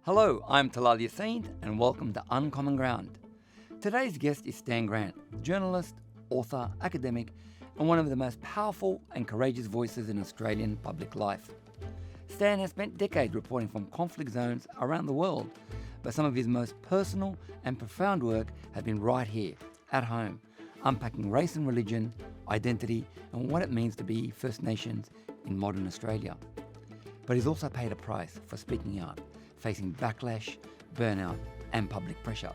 Hello, I'm Talal Yassine and welcome to Uncommon Ground. Today's guest is Stan Grant, journalist, author, academic, and one of the most powerful and courageous voices in Australian public life. Stan has spent decades reporting from conflict zones around the world, but some of his most personal and profound work has been right here, at home, unpacking race and religion, identity, and what it means to be First Nations in modern Australia. But he's also paid a price for speaking out, facing backlash, burnout, and public pressure.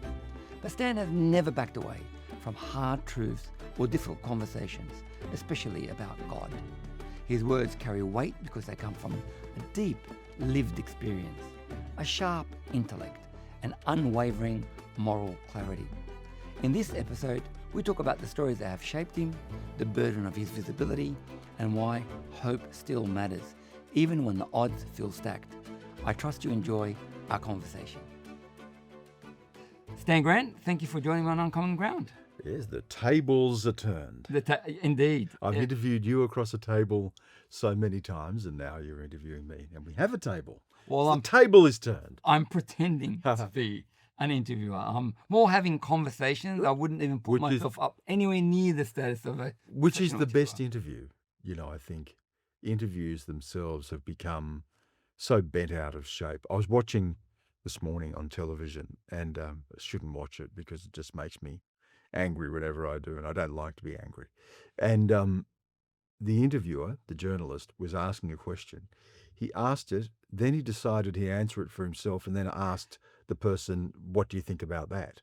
But Stan has never backed away from hard truths or difficult conversations, especially about God. His words carry weight because they come from a deep, lived experience, a sharp intellect, and unwavering moral clarity. In this episode, we talk about the stories that have shaped him, the burden of his visibility, and why hope still matters, even when the odds feel stacked. I trust you enjoy our conversation. Stan Grant, thank you for joining me on Uncommon Ground. Yes, the tables are turned. Indeed. I've interviewed you across a table so many times, and now you're interviewing me, and we have a table. Well, the table is turned. I'm pretending to be an interviewer. I'm more having conversations. I wouldn't even put myself up anywhere near the status of a Which is the interviewer. best interview. You know, I think interviews themselves have become so bent out of shape. I was watching this morning on television, and I shouldn't watch it because it just makes me angry whenever I do, and I don't like to be angry. And the interviewer, the journalist, was asking a question. He asked it, then he decided he'd answer it for himself, and then asked the person, what do you think about that?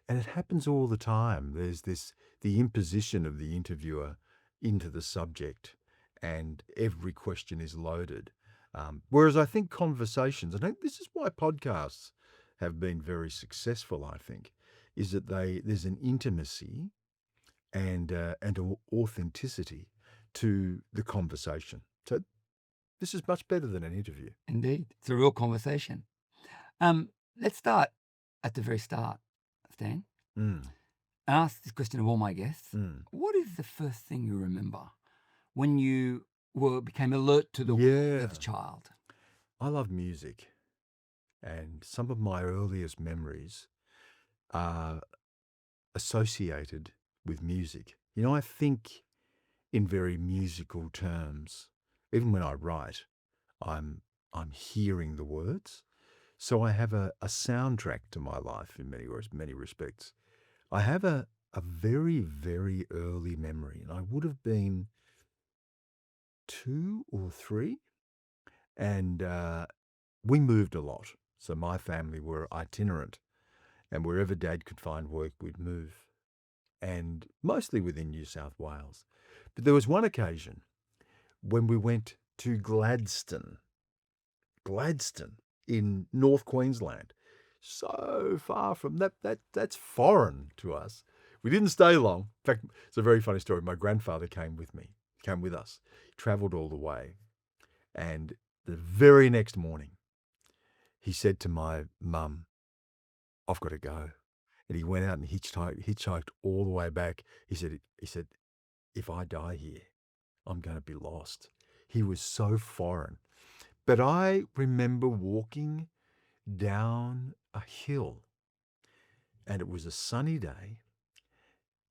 And it happens all the time. There's the imposition of the interviewer into the subject, and every question is loaded. Whereas I think conversations, I think this is why podcasts have been very successful, I think, is that there's an intimacy and an authenticity to the conversation. So this is much better than an interview. Indeed. It's a real conversation. Let's start at the very start, Stan. Mm. I ask this question of all my guests. Mm. What is the first thing you remember when you became alert to the world as a child? I love music, and some of my earliest memories are associated with music. You know, I think in very musical terms. Even when I write, I'm hearing the words. So I have a soundtrack to my life in many respects. I have a very, very early memory, and I would have been 2 or 3, and we moved a lot. So my family were itinerant, and wherever Dad could find work, we'd move, and mostly within New South Wales. But there was one occasion when we went to Gladstone in North Queensland. So far from that's foreign to us. We didn't stay long. In fact, it's a very funny story. My grandfather came with us, travelled all the way, and the very next morning, he said to my mum, I've got to go. And he went out and hitchhiked all the way back. He said, if I die here, I'm going to be lost. He was so foreign. But I remember walking down a hill, and it was a sunny day,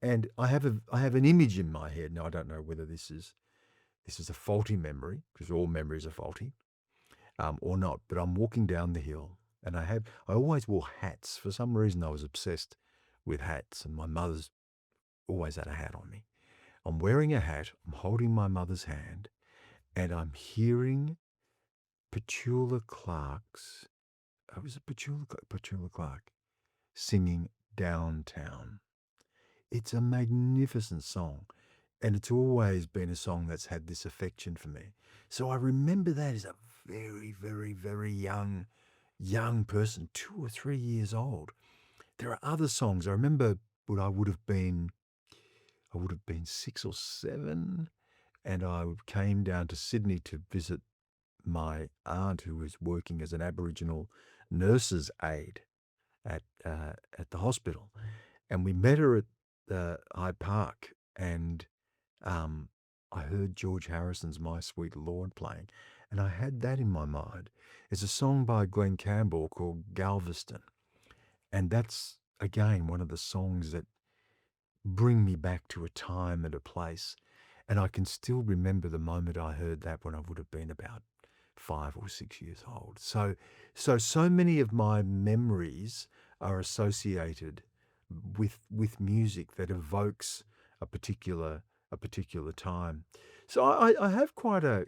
and I have an image in my head. Now, I don't know whether this is a faulty memory, because all memories are faulty, or not, but I'm walking down the hill, and I always wore hats. For some reason, I was obsessed with hats, and my mother's always had a hat on me. I'm wearing a hat, I'm holding my mother's hand, and I'm hearing Petula Clark's, Petula Clark, singing Downtown. It's a magnificent song, and it's always been a song that's had this affection for me. So I remember that as a very, very, very young person, 2 or 3 years old. There are other songs. I remember when I would have been 6 or 7, and I came down to Sydney to visit my aunt, who was working as an Aboriginal nurse's aide at the hospital, and we met her at Hyde Park, and I heard George Harrison's My Sweet Lord playing, and I had that in my mind. It's a song by Glenn Campbell called Galveston, and that's, again, one of the songs that bring me back to a time and a place. And I can still remember the moment I heard that when I would have been about 5 or 6 years old. So many of my memories are associated with music that evokes a particular time. So I have quite a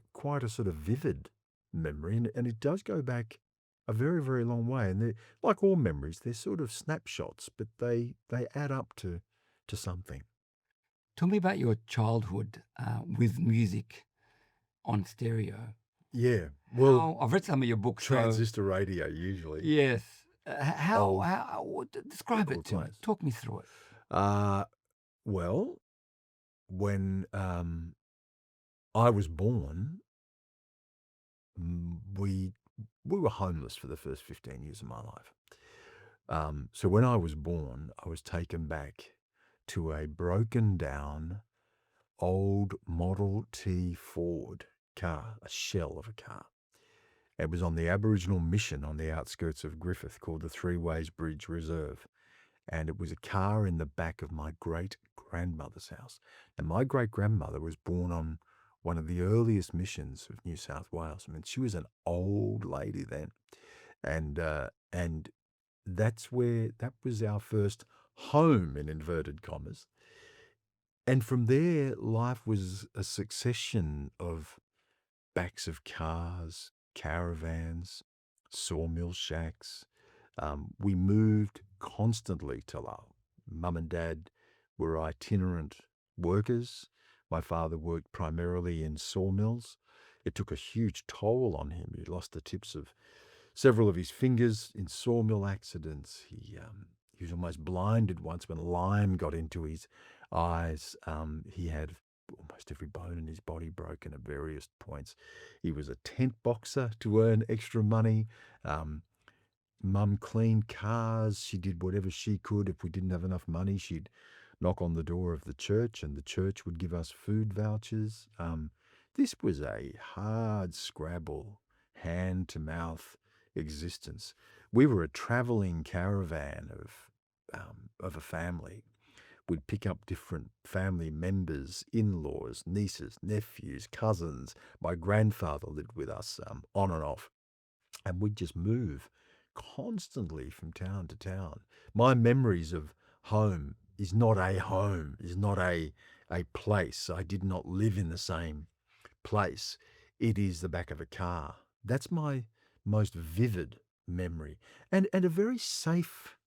sort of vivid memory, and it does go back a very, very long way. And they're, like all memories, they're sort of snapshots, but they add up to something. Tell me about your childhood with music on stereo. Yeah, well, How I've read some of your books, so transistor radio usually. yes. Old Describe it record to me. players. Talk me through it. Well, when I was born, we were homeless for the first 15 years of my life. So when I was born, I was taken back to a broken down old Model T Ford car, a shell of a car. It was on the Aboriginal mission on the outskirts of Griffith called the Three Ways Bridge Reserve. And it was a car in the back of my great-grandmother's house. And my great-grandmother was born on one of the earliest missions of New South Wales. I mean, she was an old lady then. And that was our first home, in inverted commas. And from there, life was a succession of backs of cars, caravans, sawmill shacks. We moved constantly, Talal. Mum and Dad were itinerant workers. My father worked primarily in sawmills. It took a huge toll on him. He lost the tips of several of his fingers in sawmill accidents. He was almost blinded once when lime got into his eyes. He had almost every bone in his body broken at various points. He was a tent boxer to earn extra money. Mum cleaned cars. She did whatever she could. If we didn't have enough money, she'd knock on the door of the church, and the church would give us food vouchers. This was a hard scrabble, hand-to-mouth existence. We were a travelling caravan of a family. We'd pick up different family members, in-laws, nieces, nephews, cousins. My grandfather lived with us on and off, and we'd just move constantly from town to town. My memories of home is not a place. I did not live in the same place. It is the back of a car. That's my most vivid memory, and a very safe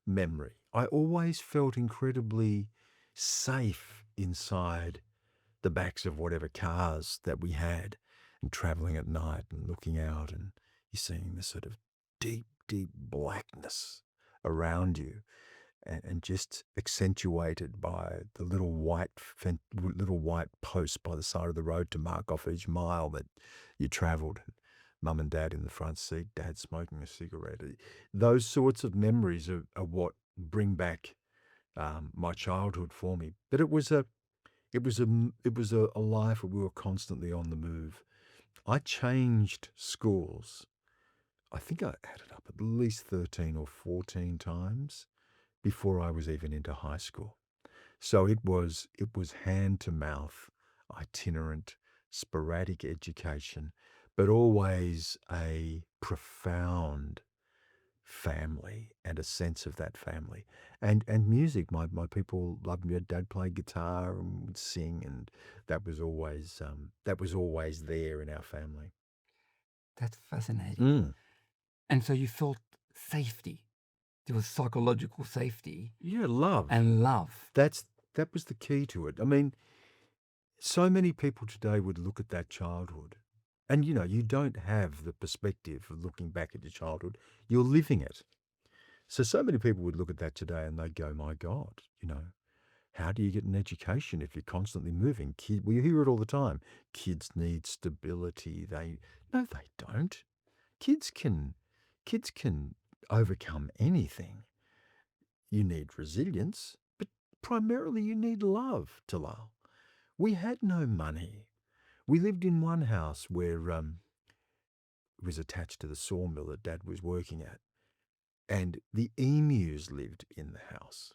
memory. I always felt incredibly safe inside the backs of whatever cars that we had, and traveling at night and looking out, and you're seeing this sort of deep, deep blackness around you, and just accentuated by the little white posts by the side of the road to mark off each mile that you travelled. Mum and Dad in the front seat, Dad smoking a cigarette. Those sorts of memories are what bring back my childhood for me. But it was a life where we were constantly on the move. I changed schools. I think I added up at least 13 or 14 times before I was even into high school. So it was hand to mouth, itinerant, sporadic education, but always a profound family and a sense of that family. And music. My people loved me. Dad played guitar and would sing, and that was always there in our family. That's fascinating. And so you felt safety. There was psychological safety. Yeah, love. And love. That was the key to it. I mean, so many people today would look at that childhood, and you don't have the perspective of looking back at your childhood. You're living it. So many people would look at that today and they'd go, my God, how do you get an education if you're constantly moving? We hear it all the time. Kids need stability. No, they don't. Kids can overcome anything. You need resilience, but primarily you need love, Talal. We had no money. We lived in one house where it was attached to the sawmill that Dad was working at, and the emus lived in the house.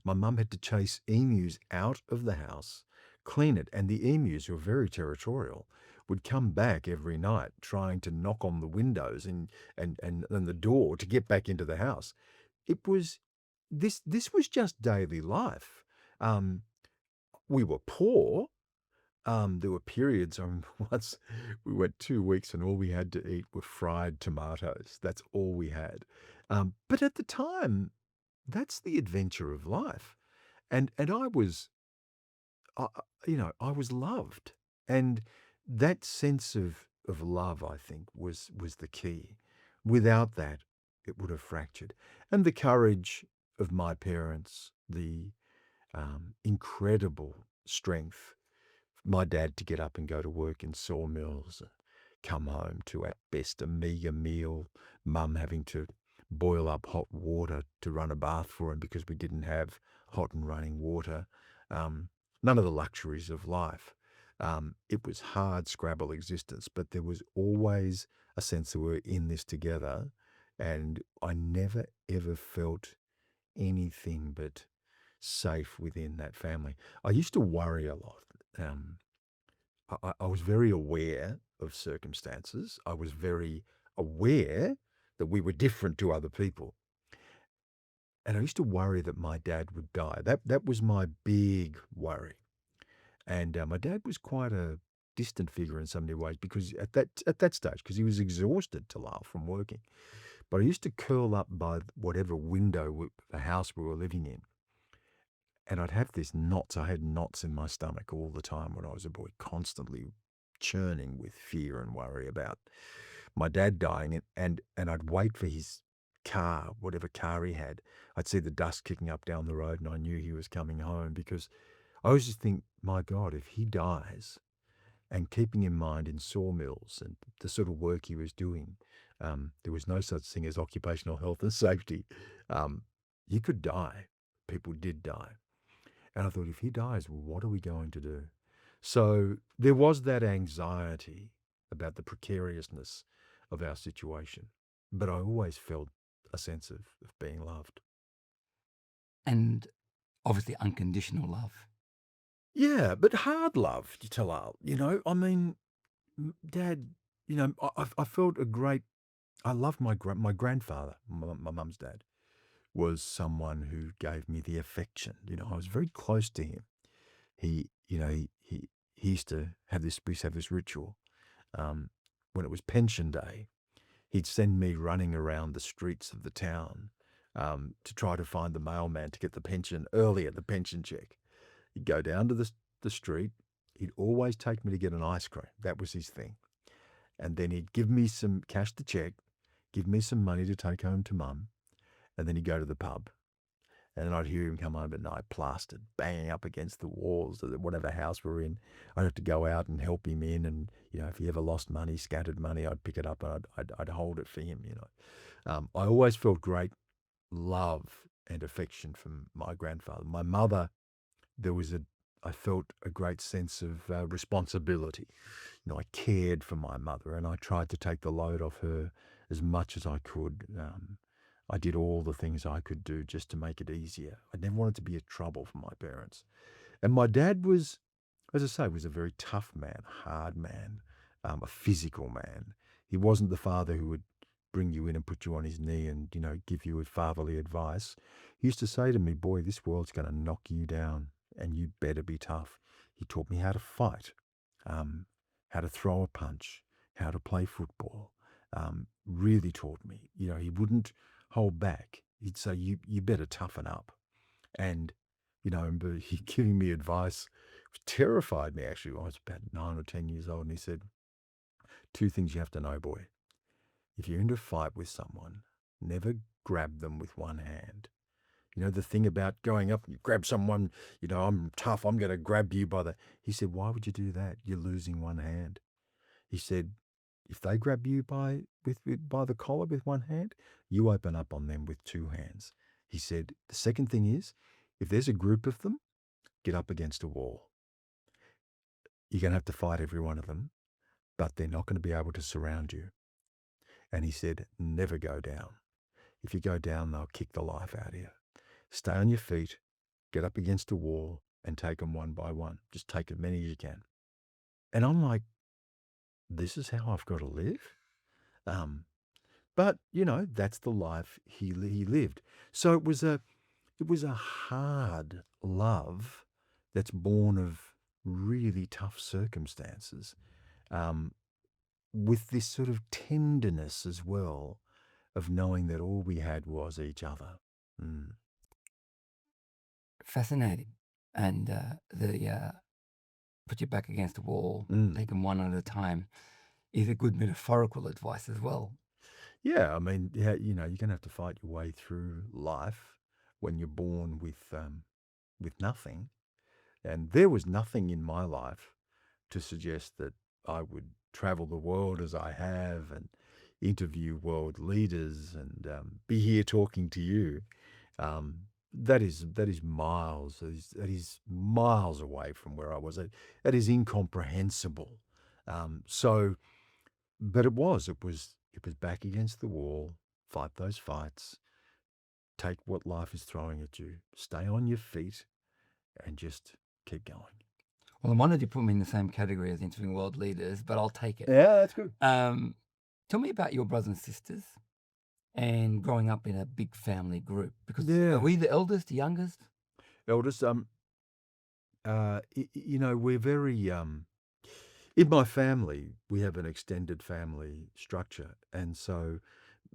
My mum had to chase emus out of the house, clean it, and the emus, who were very territorial, would come back every night trying to knock on the windows and the door to get back into the house. It was this was just daily life. Um, we were poor. There were periods. Once we went 2 weeks and all we had to eat were fried tomatoes. That's all we had. But at the time, that's the adventure of life. And I was, I was loved, and that sense of love, I think, was the key. Without that, it would have fractured. And the courage of my parents, the incredible strength, my dad to get up and go to work in sawmills, come home to at best a meagre meal, mum having to boil up hot water to run a bath for him because we didn't have hot and running water. None of the luxuries of life. It was hard scrabble existence, but there was always a sense that we were in this together, and I never ever felt anything but safe within that family. I used to worry a lot. I was very aware of circumstances. I was very aware that we were different to other people. And I used to worry that my dad would die. That was my big worry. And my dad was quite a distant figure in so many ways because at that stage, because he was exhausted, Talal, from working. But I used to curl up by whatever window the house we were living in, and I'd have these knots. I had knots in my stomach all the time when I was a boy, constantly churning with fear and worry about my dad dying. And I'd wait for his car, whatever car he had. I'd see the dust kicking up down the road, and I knew he was coming home because I always just think, my God, if he dies, and keeping in mind in sawmills and the sort of work he was doing, there was no such thing as occupational health and safety. You could die. People did die. And I thought, if he dies, what are we going to do? So there was that anxiety about the precariousness of our situation. But I always felt a sense of being loved. And obviously unconditional love. Yeah, but hard love, Talal. I mean, Dad, I felt I loved my grandfather, my mum's dad, was someone who gave me the affection. I was very close to him. He used to have this. We used to have this ritual. When it was pension day, he'd send me running around the streets of the town to try to find the mailman to get the pension earlier, the pension check. He'd go down to the street. He'd always take me to get an ice cream. That was his thing. And then he'd give me some cash to check, give me some money to take home to Mum, and then he'd go to the pub. And then I'd hear him come home at night, plastered, banging up against the walls of whatever house we're in. I'd have to go out and help him in. And, if he ever lost money, scattered money, I'd pick it up and I'd hold it for him, I always felt great love and affection from my grandfather. My mother, I felt a great sense of responsibility. I cared for my mother and I tried to take the load off her as much as I could. I did all the things I could do just to make it easier. I never wanted to be a trouble for my parents. And my dad was, as I say, was a very tough man, hard man, a physical man. He wasn't the father who would bring you in and put you on his knee and, give you fatherly advice. He used to say to me, boy, this world's going to knock you down and you better be tough. He taught me how to fight, how to throw a punch, how to play football. Really taught me. He wouldn't hold back. He'd say, you better toughen up. And, but he giving me advice, which terrified me actually. I was about 9 or 10 years old. And he said, 2 things you have to know, boy. If you're in a fight with someone, never grab them with one hand. The thing about going up and you grab someone, I'm tough, I'm going to grab you by the... He said, why would you do that? You're losing one hand. He said, if they grab you by the collar with one hand, you open up on them with 2 hands. He said, the second thing is, if there's a group of them, get up against a wall. you're going to have to fight every one of them, but they're not going to be able to surround you. And he said, never go down. If you go down, they'll kick the life out of you. Stay on your feet, get up against a wall, and take them one by one. Just take as many as you can. And I'm like, this is how I've got to live? But, that's the life he lived. So it was a hard love that's born of really tough circumstances, with this sort of tenderness as well of knowing that all we had was each other. Mm. Fascinating. And the put your back against the wall, take them one at a time, is a good metaphorical advice as well. Yeah, I mean, yeah, you're going to have to fight your way through life when you're born with nothing. And there was nothing in my life to suggest that I would travel the world as I have and interview world leaders and be here talking to you. That is miles. That is miles away from where I was. That is incomprehensible. But it was back against the wall. Fight those fights. Take what life is throwing at you. Stay on your feet, and just keep going. Well, I wanted to put me in the same category as interviewing world leaders, but I'll take it. Yeah, that's good. Tell me about your brothers and sisters and growing up in a big family group. Because are we the eldest, the youngest? Eldest. We're very. In my family, we have an extended family structure, and so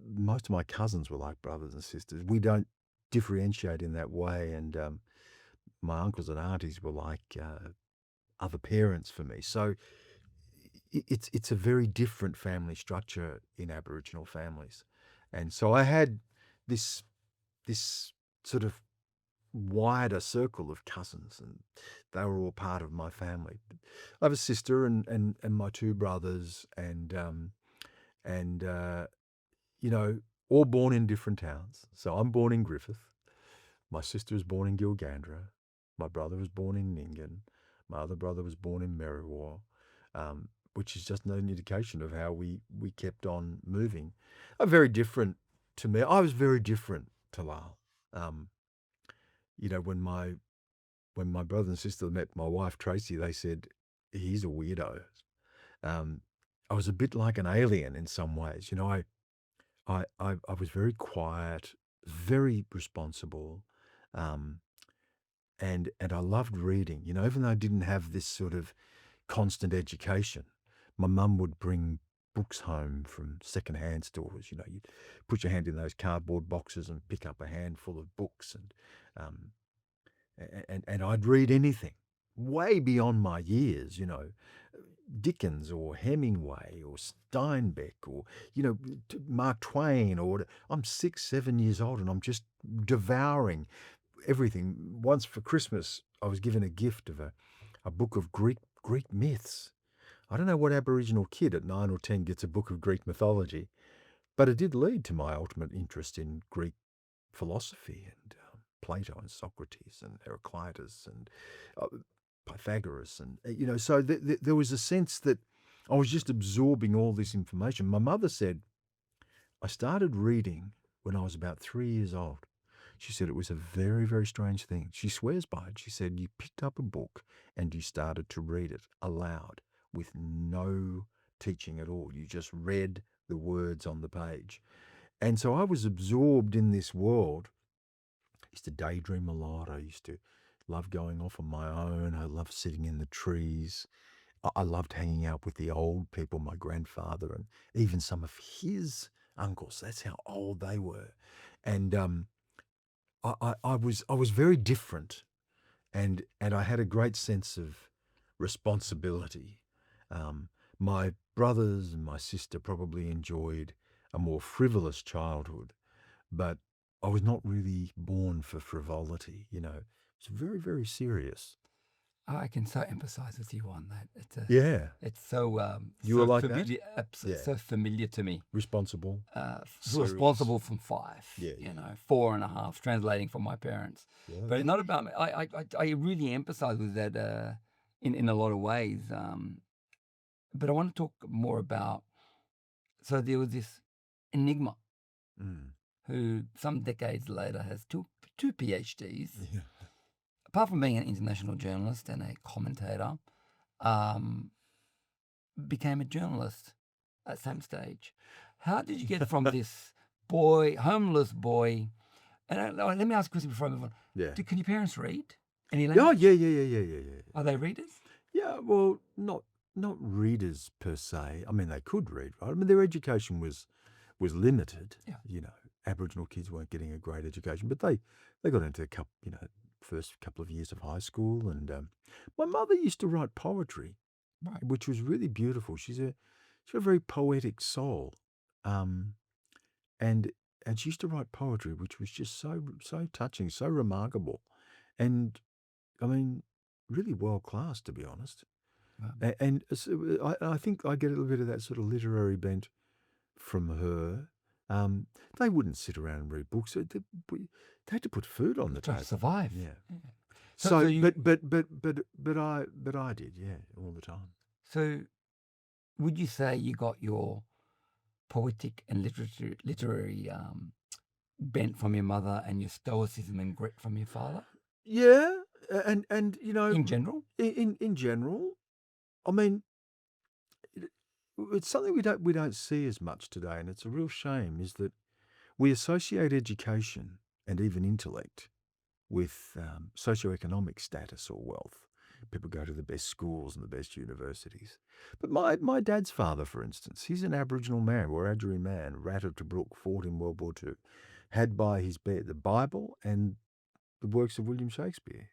most of my cousins were like brothers and sisters. We don't differentiate in that way, and my uncles and aunties were like other parents for me. So it's a very different family structure in Aboriginal families, and so I had this sort of wider circle of cousins, and they were all part of my family. I have a sister and my two brothers, and all born in different towns. So I'm born in Griffith. My sister was born in Gilgandra. My brother was born in Nyngan. My other brother was born in Merriwa, which is just an indication of how we kept on moving. Very different to me. I was very different, Talal. When my brother and sister met my wife Tracey, they said he's a weirdo. I was a bit like an alien in some ways. I was very quiet, very responsible, and I loved reading. Even though I didn't have this sort of constant education, my mum would bring books home from second-hand stores. You'd put your hand in those cardboard boxes and pick up a handful of books, and I'd read anything, way beyond my years. Dickens or Hemingway or Steinbeck or Mark Twain, or I'm 6, 7 years old and I'm just devouring everything. Once for Christmas, I was given a gift of a book of Greek myths. I don't know what Aboriginal kid at 9 or 10 gets a book of Greek mythology, but it did lead to my ultimate interest in Greek philosophy and Plato and Socrates and Heraclitus and Pythagoras. And, so there was a sense that I was just absorbing all this information. My mother said, I started reading when I was about 3 years old. She said it was a very, very strange thing. She swears by it. She said you picked up a book and you started to read it aloud with no teaching at all. You just read the words on the page. And so I was absorbed in this world. I used to daydream a lot. I used to love going off on my own. I loved sitting in the trees. I loved hanging out with the old people, my grandfather and even some of his uncles. That's how old they were. And I was very different, and I had a great sense of responsibility. My brothers and my sister probably enjoyed a more frivolous childhood, but I was not really born for frivolity. It's very, very serious. I can so empathize with you on that. Yeah. It's so You so were like familiar, that? Yeah. so familiar to me. Responsible. Responsible from 5. Yeah. 4.5, translating from my parents. Yeah. But not about me. I really empathize with that. in a lot of ways. But I want to talk more about. So there was this enigma who, some decades later, has two PhDs. Yeah. Apart from being an international journalist and a commentator, became a journalist at some stage. How did you get from this boy, homeless boy? And let me ask a question before I move on. Yeah. Can your parents read any Oh, language? yeah. Are they readers? Yeah, well, not readers per se. I mean, they could read, right? I mean, their education was limited. Yeah. You know, Aboriginal kids weren't getting a great education, but they got into first couple of years of high school. And my mother used to write poetry, Right. which was really beautiful. She's a very poetic soul, and she used to write poetry, which was just so touching, so remarkable, and I mean, really world class, to be honest. Wow. And I think I get a little bit of that sort of literary bent from her. They wouldn't sit around and read books. They had to put food on the To table. survive. Yeah. So you- But I did, yeah, all the time. So, would you say you got your poetic and literary bent from your mother, and your stoicism and grit from your father? Yeah, and In general, in general, I mean, it's something we don't see as much today, and it's a real shame. Is that we associate education and even intellect with socioeconomic status or wealth. People go to the best schools and the best universities. But my dad's father, for instance, he's an Aboriginal man, Wiradjuri man, rat of Tobruk, fought in World War II, had by his bed the Bible and the works of William Shakespeare.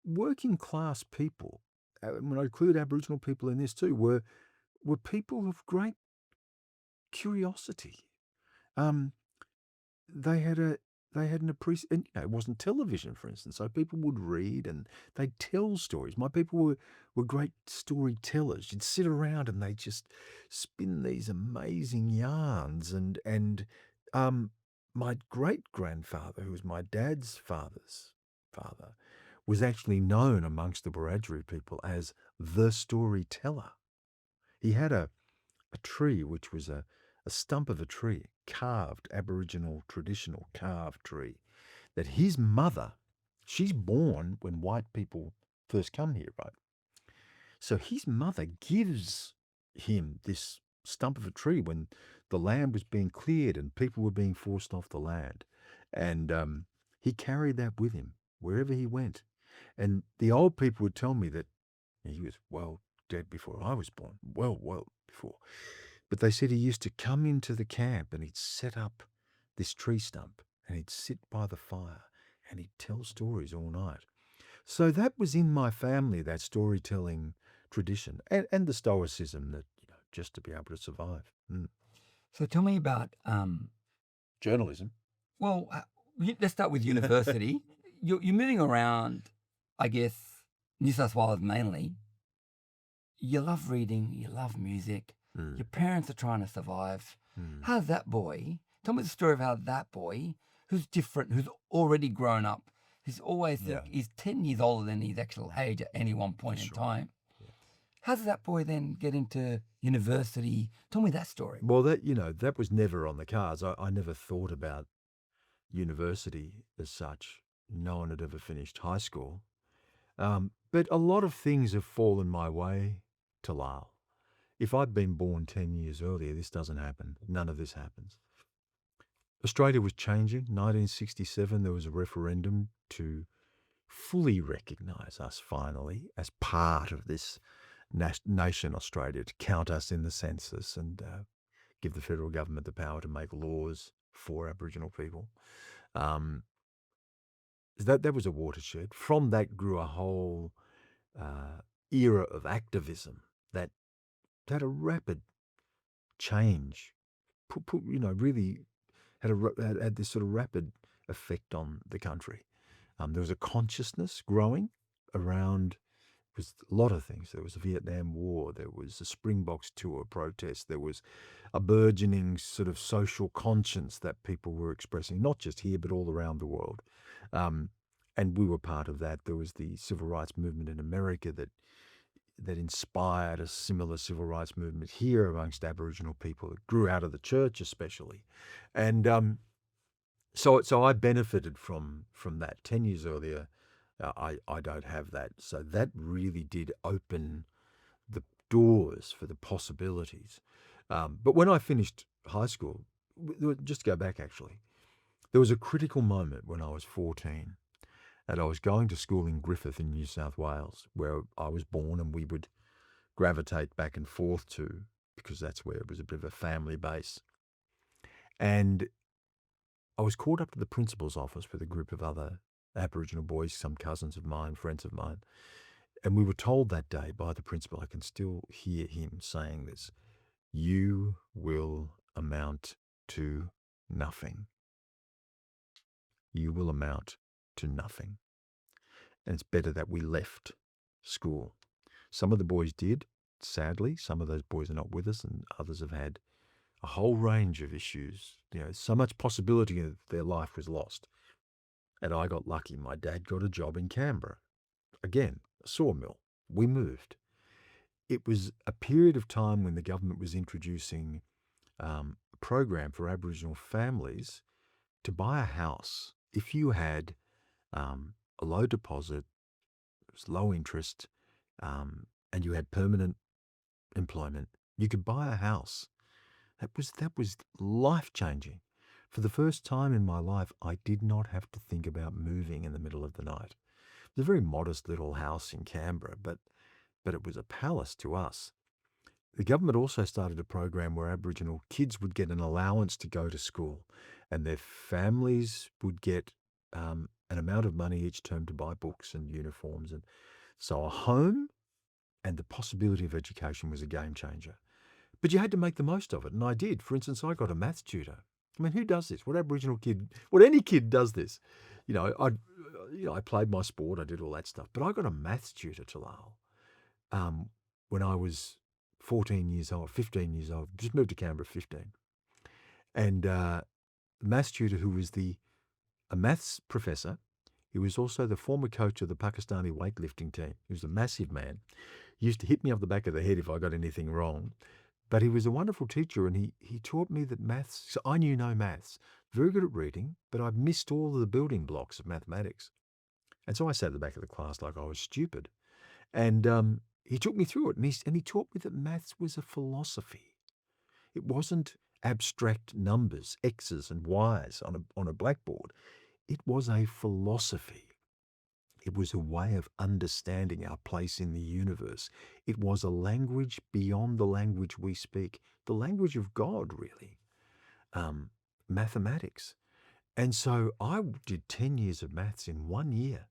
Working class people, when I include Aboriginal people in this too, were people of great curiosity. They had an appreciation. It wasn't television, for instance, so people would read and they'd tell stories. My people were great storytellers. You'd sit around and they'd just spin these amazing yarns. And my great grandfather, who was my dad's father's father, was actually known amongst the Wiradjuri people as the storyteller. He had a tree, which was a stump of a tree, carved, Aboriginal traditional carved tree, that his mother, she's born when white people first come here, right? So his mother gives him this stump of a tree when the land was being cleared and people were being forced off the land. And he carried that with him wherever he went. And the old people would tell me that he was well dead before I was born, well before. But they said he used to come into the camp and he'd set up this tree stump and he'd sit by the fire and he'd tell stories all night. So that was in my family, that storytelling tradition and the stoicism that, just to be able to survive. so tell me about. Journalism. Well, let's start with university. You're moving around, I guess, New South Wales mainly. You love reading, you love music. Your parents are trying to survive. How's that boy? Tell me the story of how that boy, who's different, who's already grown up, who's always he's 10 years older than his actual age at any one point in time. Yeah. How does that boy then get into university? Tell me that story. Well, that was never on the cards. I never thought about university as such. No one had ever finished high school. But a lot of things have fallen my way, Talal. If I'd been born 10 years earlier, this doesn't happen. None of this happens. Australia was changing. 1967, there was a referendum to fully recognise us finally as part of this nation, Australia, to count us in the census and give the federal government the power to make laws for Aboriginal people. That was a watershed. From that grew a whole era of activism that had a rapid change. Really had this sort of rapid effect on the country. There was a consciousness growing around. It was a lot of things. There was the Vietnam War. There was the Springboks tour protest. There was a burgeoning sort of social conscience that people were expressing, not just here but all around the world. And we were part of that. There was the civil rights movement in America that that inspired a similar civil rights movement here amongst Aboriginal people. It grew out of the church, especially, and so I benefited from that. 10 years earlier, I don't have that. So that really did open the doors for the possibilities. But when I finished high school, just to go back actually, there was a critical moment when I was 14, and I was going to school in Griffith in New South Wales, where I was born, and we would gravitate back and forth to, because that's where it was a bit of a family base. And I was called up to the principal's office with a group of other Aboriginal boys, some cousins of mine, friends of mine. And we were told that day by the principal, I can still hear him saying this, "You will amount to nothing. You will amount to nothing." And it's better that we left school. Some of the boys did, sadly. Some of those boys are not with us, and others have had a whole range of issues. So much possibility of their life was lost. And I got lucky. My dad got a job in Canberra. Again, a sawmill. We moved. It was a period of time when the government was introducing a program for Aboriginal families to buy a house. If you had a low deposit, it was low interest, and you had permanent employment, you could buy a house. That was life-changing. For the first time in my life, I did not have to think about moving in the middle of the night. It was a very modest little house in Canberra, but it was a palace to us. The government also started a program where Aboriginal kids would get an allowance to go to school, and their families would get an amount of money each term to buy books and uniforms. And so a home and the possibility of education was a game changer. But you had to make the most of it, and I did. For instance, I got a maths tutor. I mean, who does this? What any kid does this? I played my sport, I did all that stuff, but I got a maths tutor, Talal, when I was 15 years old, just moved to Canberra at 15. And the maths tutor who was a maths professor, he was also the former coach of the Pakistani weightlifting team. He was a massive man. He used to hit me off the back of the head if I got anything wrong. But he was a wonderful teacher, and he taught me that maths, so I knew no maths. Very good at reading, but I missed all of the building blocks of mathematics. And so I sat at the back of the class like I was stupid. And he took me through it, and he taught me that maths was a philosophy. It wasn't abstract numbers, X's and Y's on a blackboard. It was a philosophy. It was a way of understanding our place in the universe. It was a language beyond the language we speak, the language of God, really, mathematics. And so I did 10 years of maths in 1 year.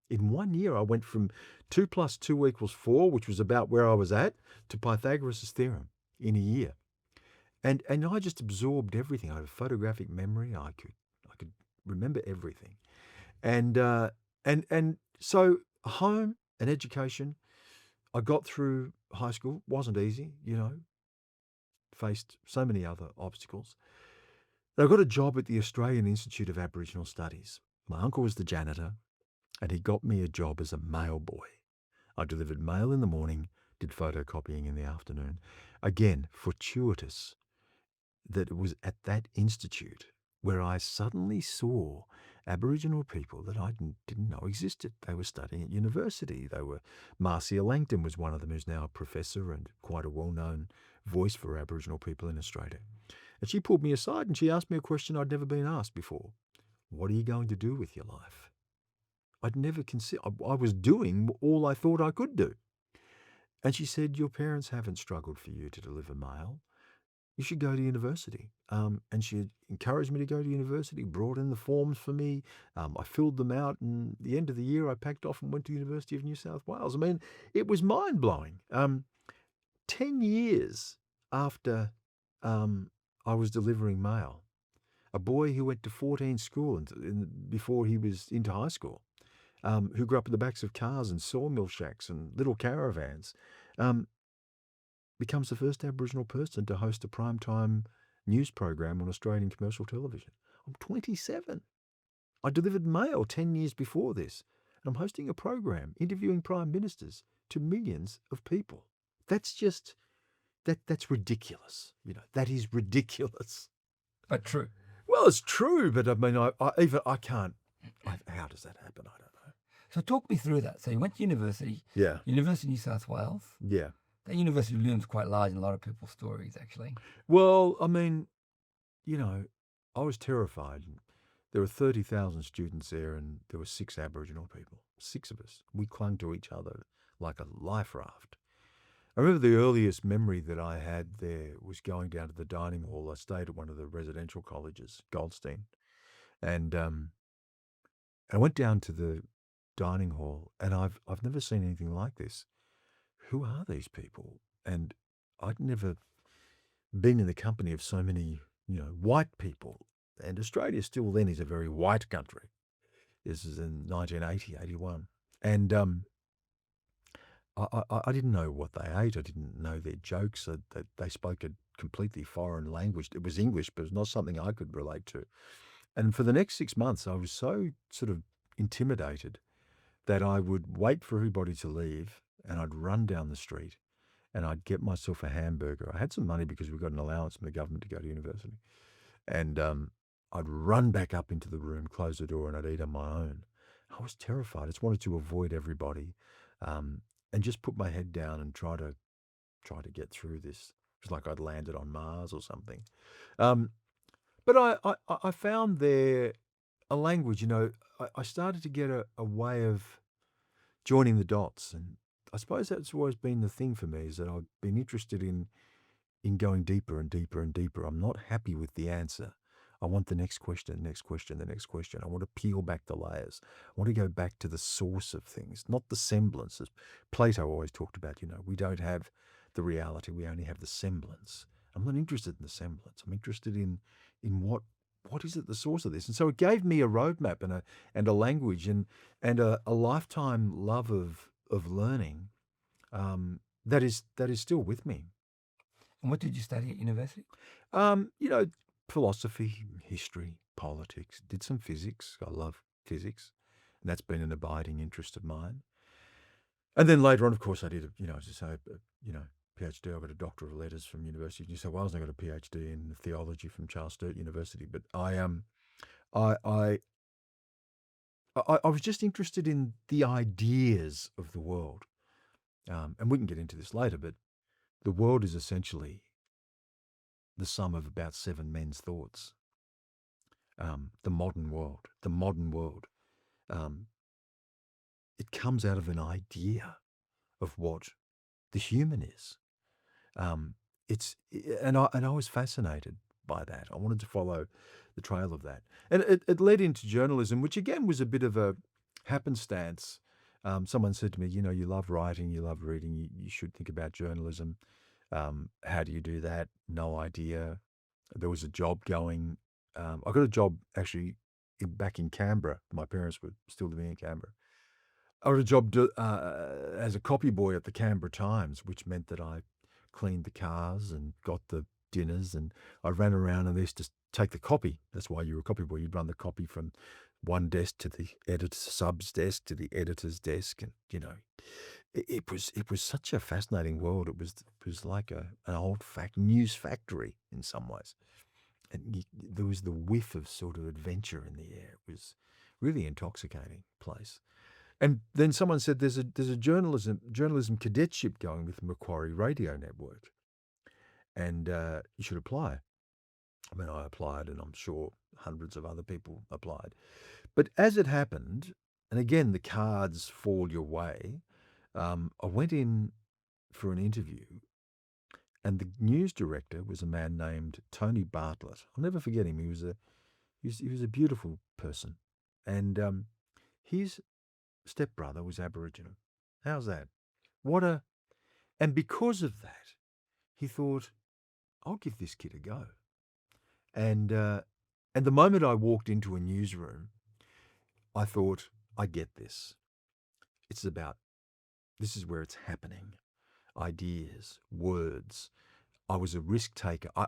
In 1 year, I went from 2 + 2 = 4, which was about where I was at, to Pythagoras' theorem in a year. And I just absorbed everything. I had a photographic memory. I could remember everything. And so home and education, I got through high school. Wasn't easy, faced so many other obstacles. I got a job at the Australian Institute of Aboriginal Studies. My uncle was the janitor, and he got me a job as a mail boy. I delivered mail in the morning, did photocopying in the afternoon. Again, fortuitous that it was at that institute where I suddenly saw Aboriginal people that I didn't know existed. They were studying at university. Marcia Langton was one of them, who's now a professor and quite a well-known voice for Aboriginal people in Australia. And she pulled me aside and she asked me a question I'd never been asked before. What are you going to do with your life? I'd never considered. I was doing all I thought I could do. And she said, your parents haven't struggled for you to deliver mail. You should go to university. And she encouraged me to go to university, brought in the forms for me. I filled them out, and at the end of the year, I packed off and went to the University of New South Wales. I mean, it was mind-blowing. 10 years after I was delivering mail, a boy who went to 14 school before he was into high school, who grew up in the backs of cars and sawmill shacks and little caravans, becomes the first Aboriginal person to host a primetime news program on Australian commercial television. I'm 27. I delivered mail 10 years before this, and I'm hosting a program interviewing prime ministers to millions of people. That's just, that's ridiculous. That is ridiculous. But true. Well, it's true, but I mean, I can't. How does that happen? I don't know. So talk me through that. So you went to university. Yeah. University of New South Wales. Yeah. That university looms quite large in a lot of people's stories, actually. Well, I mean, I was terrified. There were 30,000 students there, and there were 6 Aboriginal people. 6 of us. We clung to each other like a life raft. I remember the earliest memory that I had there was going down to the dining hall. I stayed at one of the residential colleges, Goldstein, and I went down to the dining hall, and I've never seen anything like this. Who are these people? And I'd never been in the company of so many, white people. And Australia still then is a very white country. This is in 1980, 81. And I didn't know what they ate. I didn't know their jokes. That they spoke a completely foreign language. It was English, but it was not something I could relate to. And for the next 6 months, I was so sort of intimidated that I would wait for everybody to leave, and I'd run down the street and I'd get myself a hamburger. I had some money because we got an allowance from the government to go to university. And I'd run back up into the room, close the door, and I'd eat on my own. I was terrified. I just wanted to avoid everybody and just put my head down and try to get through this. It was like I'd landed on Mars or something. But I found there a language, I started to get a way of joining the dots. And I suppose that's always been the thing for me, is that I've been interested in going deeper and deeper and deeper. I'm not happy with the answer. I want the next question, the next question, the next question. I want to peel back the layers. I want to go back to the source of things, not the semblance. As Plato always talked about, we don't have the reality, we only have the semblance. I'm not interested in the semblance. I'm interested in what is at the source of this. And so it gave me a roadmap and a language and a lifetime love of learning that is still with me. And what did you study at university? Philosophy, history, politics, did some physics. I love physics, and that's been an abiding interest of mine. And then later on, of course, I did, as I say, PhD. I got a Doctor of Letters from University of New South Wales, and I got a PhD in theology from Charles Sturt University. But I was just interested in the ideas of the world, and we can get into this later. But the world is essentially the sum of about 7 men's thoughts. The modern world, it comes out of an idea of what the human is. And I was fascinated by that. I wanted to follow the trail of that, and it led into journalism, which again was a bit of a happenstance. Someone said to me, you love writing, you love reading, you should think about journalism. How do you do that? No idea. There was a job going. I got a job actually back in Canberra. My parents were still living in Canberra. I got a job as a copy boy at the Canberra Times, which meant that I cleaned the cars and got the dinners, and I ran around and they used to take the copy. That's why you were a copy boy. You'd run the copy from one desk to the editor's sub's desk to the editor's desk, and it was such a fascinating world. It was like an old news factory in some ways, and there was the whiff of sort of adventure in the air. It was really intoxicating place. And then someone said there's a journalism cadetship going with the Macquarie Radio Network, and you should apply. I mean, I applied, and I'm sure hundreds of other people applied. But as it happened, and again the cards fall your way, I went in for an interview, and the news director was a man named Tony Bartlett. I'll never forget him. He was a beautiful person, and his stepbrother was Aboriginal. How's that? And because of that, he thought, I'll give this kid a go. And the moment I walked into a newsroom, I thought, I get this. This is where it's happening. Ideas, words. I was a risk taker. I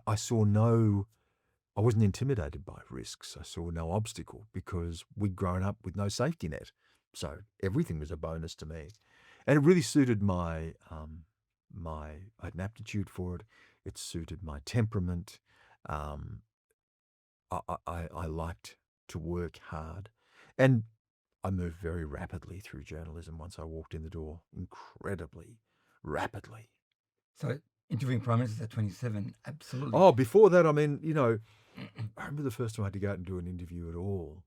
wasn't intimidated by risks. I saw no obstacle because we'd grown up with no safety net. So everything was a bonus to me. And it really suited I had an aptitude for it. It suited my temperament. Um, I liked to work hard. And I moved very rapidly through journalism once I walked in the door, incredibly rapidly. So interviewing prime ministers at 27, absolutely. Oh, before that, I mean, I remember the first time I had to go out and do an interview at all,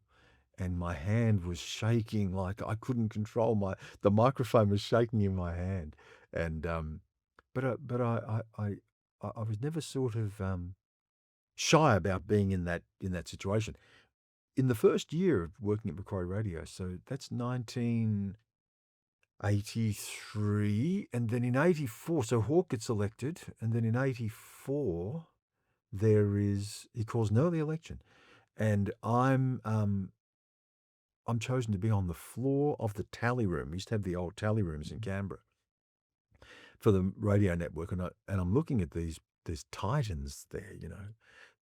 and my hand was shaking like I couldn't control the microphone was shaking in my hand, and but I was never sort of shy about being in that situation. In the first year of working at Macquarie Radio, so that's 1983, and then in 84, so Hawke gets elected, and then in 84 he calls an early election, and I'm chosen to be on the floor of the tally room. We used to have the old tally rooms in Canberra for the radio network, and I'm looking at these titans there,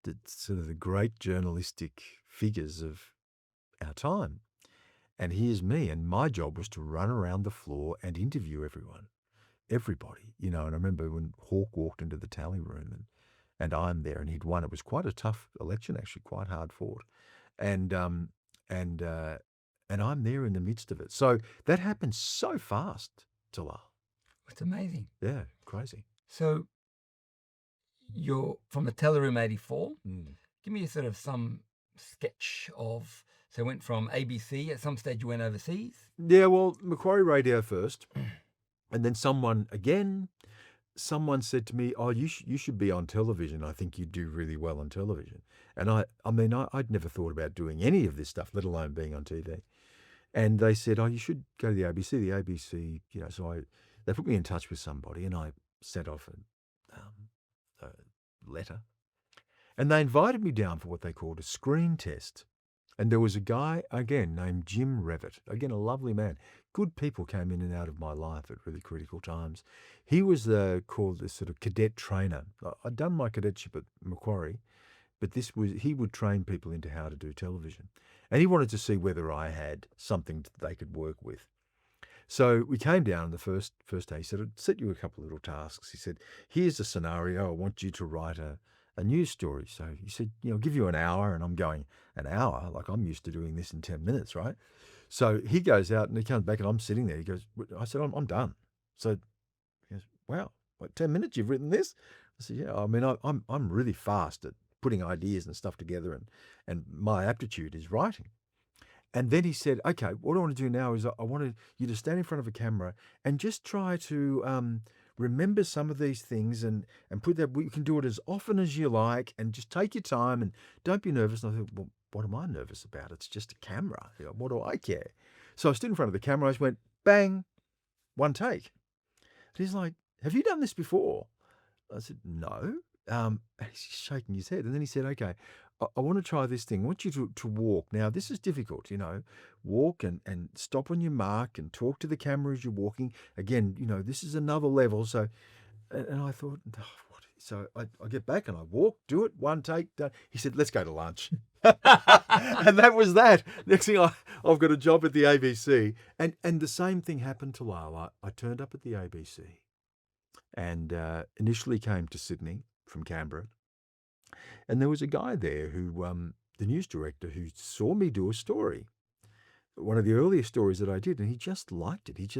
the sort of the great journalistic figures of our time. And here's me, and my job was to run around the floor and interview everybody, And I remember when Hawke walked into the tally room, and I'm there, and he'd won. It was quite a tough election, actually, quite hard fought, and and I'm there in the midst of it. So that happened so fast, Talal. It's amazing. Yeah, crazy. So you're from the Teller Room 84. Give me a sort of some sketch of, so went from ABC, at some stage you went overseas? Yeah, well, Macquarie Radio first, and then someone said to me, "Oh, you should be on television. I think you'd do really well on television." And I'd never thought about doing any of this stuff, let alone being on TV. And they said, "Oh, you should go to the ABC." The ABC, so they put me in touch with somebody, and I sent off a letter. And they invited me down for what they called a screen test. And there was a guy, again, named Jim Revitt, again, a lovely man. Good people came in and out of my life at really critical times. He was called the sort of cadet trainer. I'd done my cadetship at Macquarie, but he would train people into how to do television. And he wanted to see whether I had something that they could work with. So we came down on the first day. He said, "I'd set you a couple of little tasks." He said, "Here's a scenario. I want you to write a news story." So he said, "I'll give you an hour." And I'm going, an hour? Like, I'm used to doing this in 10 minutes, right? So he goes out and he comes back and I'm sitting there. He goes, I said, I'm done. So he goes, "Wow, what, 10 minutes you've written this?" I said, "Yeah, I mean, I'm really fast at putting ideas and stuff together, and my aptitude is writing." And then he said, "Okay, what I want to do now is I want you to stand in front of a camera and just try to remember some of these things and put that. You can do it as often as you like, and just take your time and don't be nervous." And I thought, well, what am I nervous about? It's just a camera. What do I care? So I stood in front of the camera. I just went, bang, one take. And he's like, "Have you done this before?" I said, "No." He's shaking his head. And then he said, "Okay, I want to try this thing. I want you to walk. Now, this is difficult, walk and stop on your mark and talk to the camera as you're walking. Again, this is another level." So, and I thought, "Oh, what?" So I get back and I walk, do it, one take, done. He said, "Let's go to lunch." And that was that. Next thing I've got a job at the ABC. And the same thing happened to Lala. I turned up at the ABC and initially came to Sydney from Canberra. And there was a guy there who, the news director, who saw me do a story, one of the earliest stories that I did, and he just liked it. It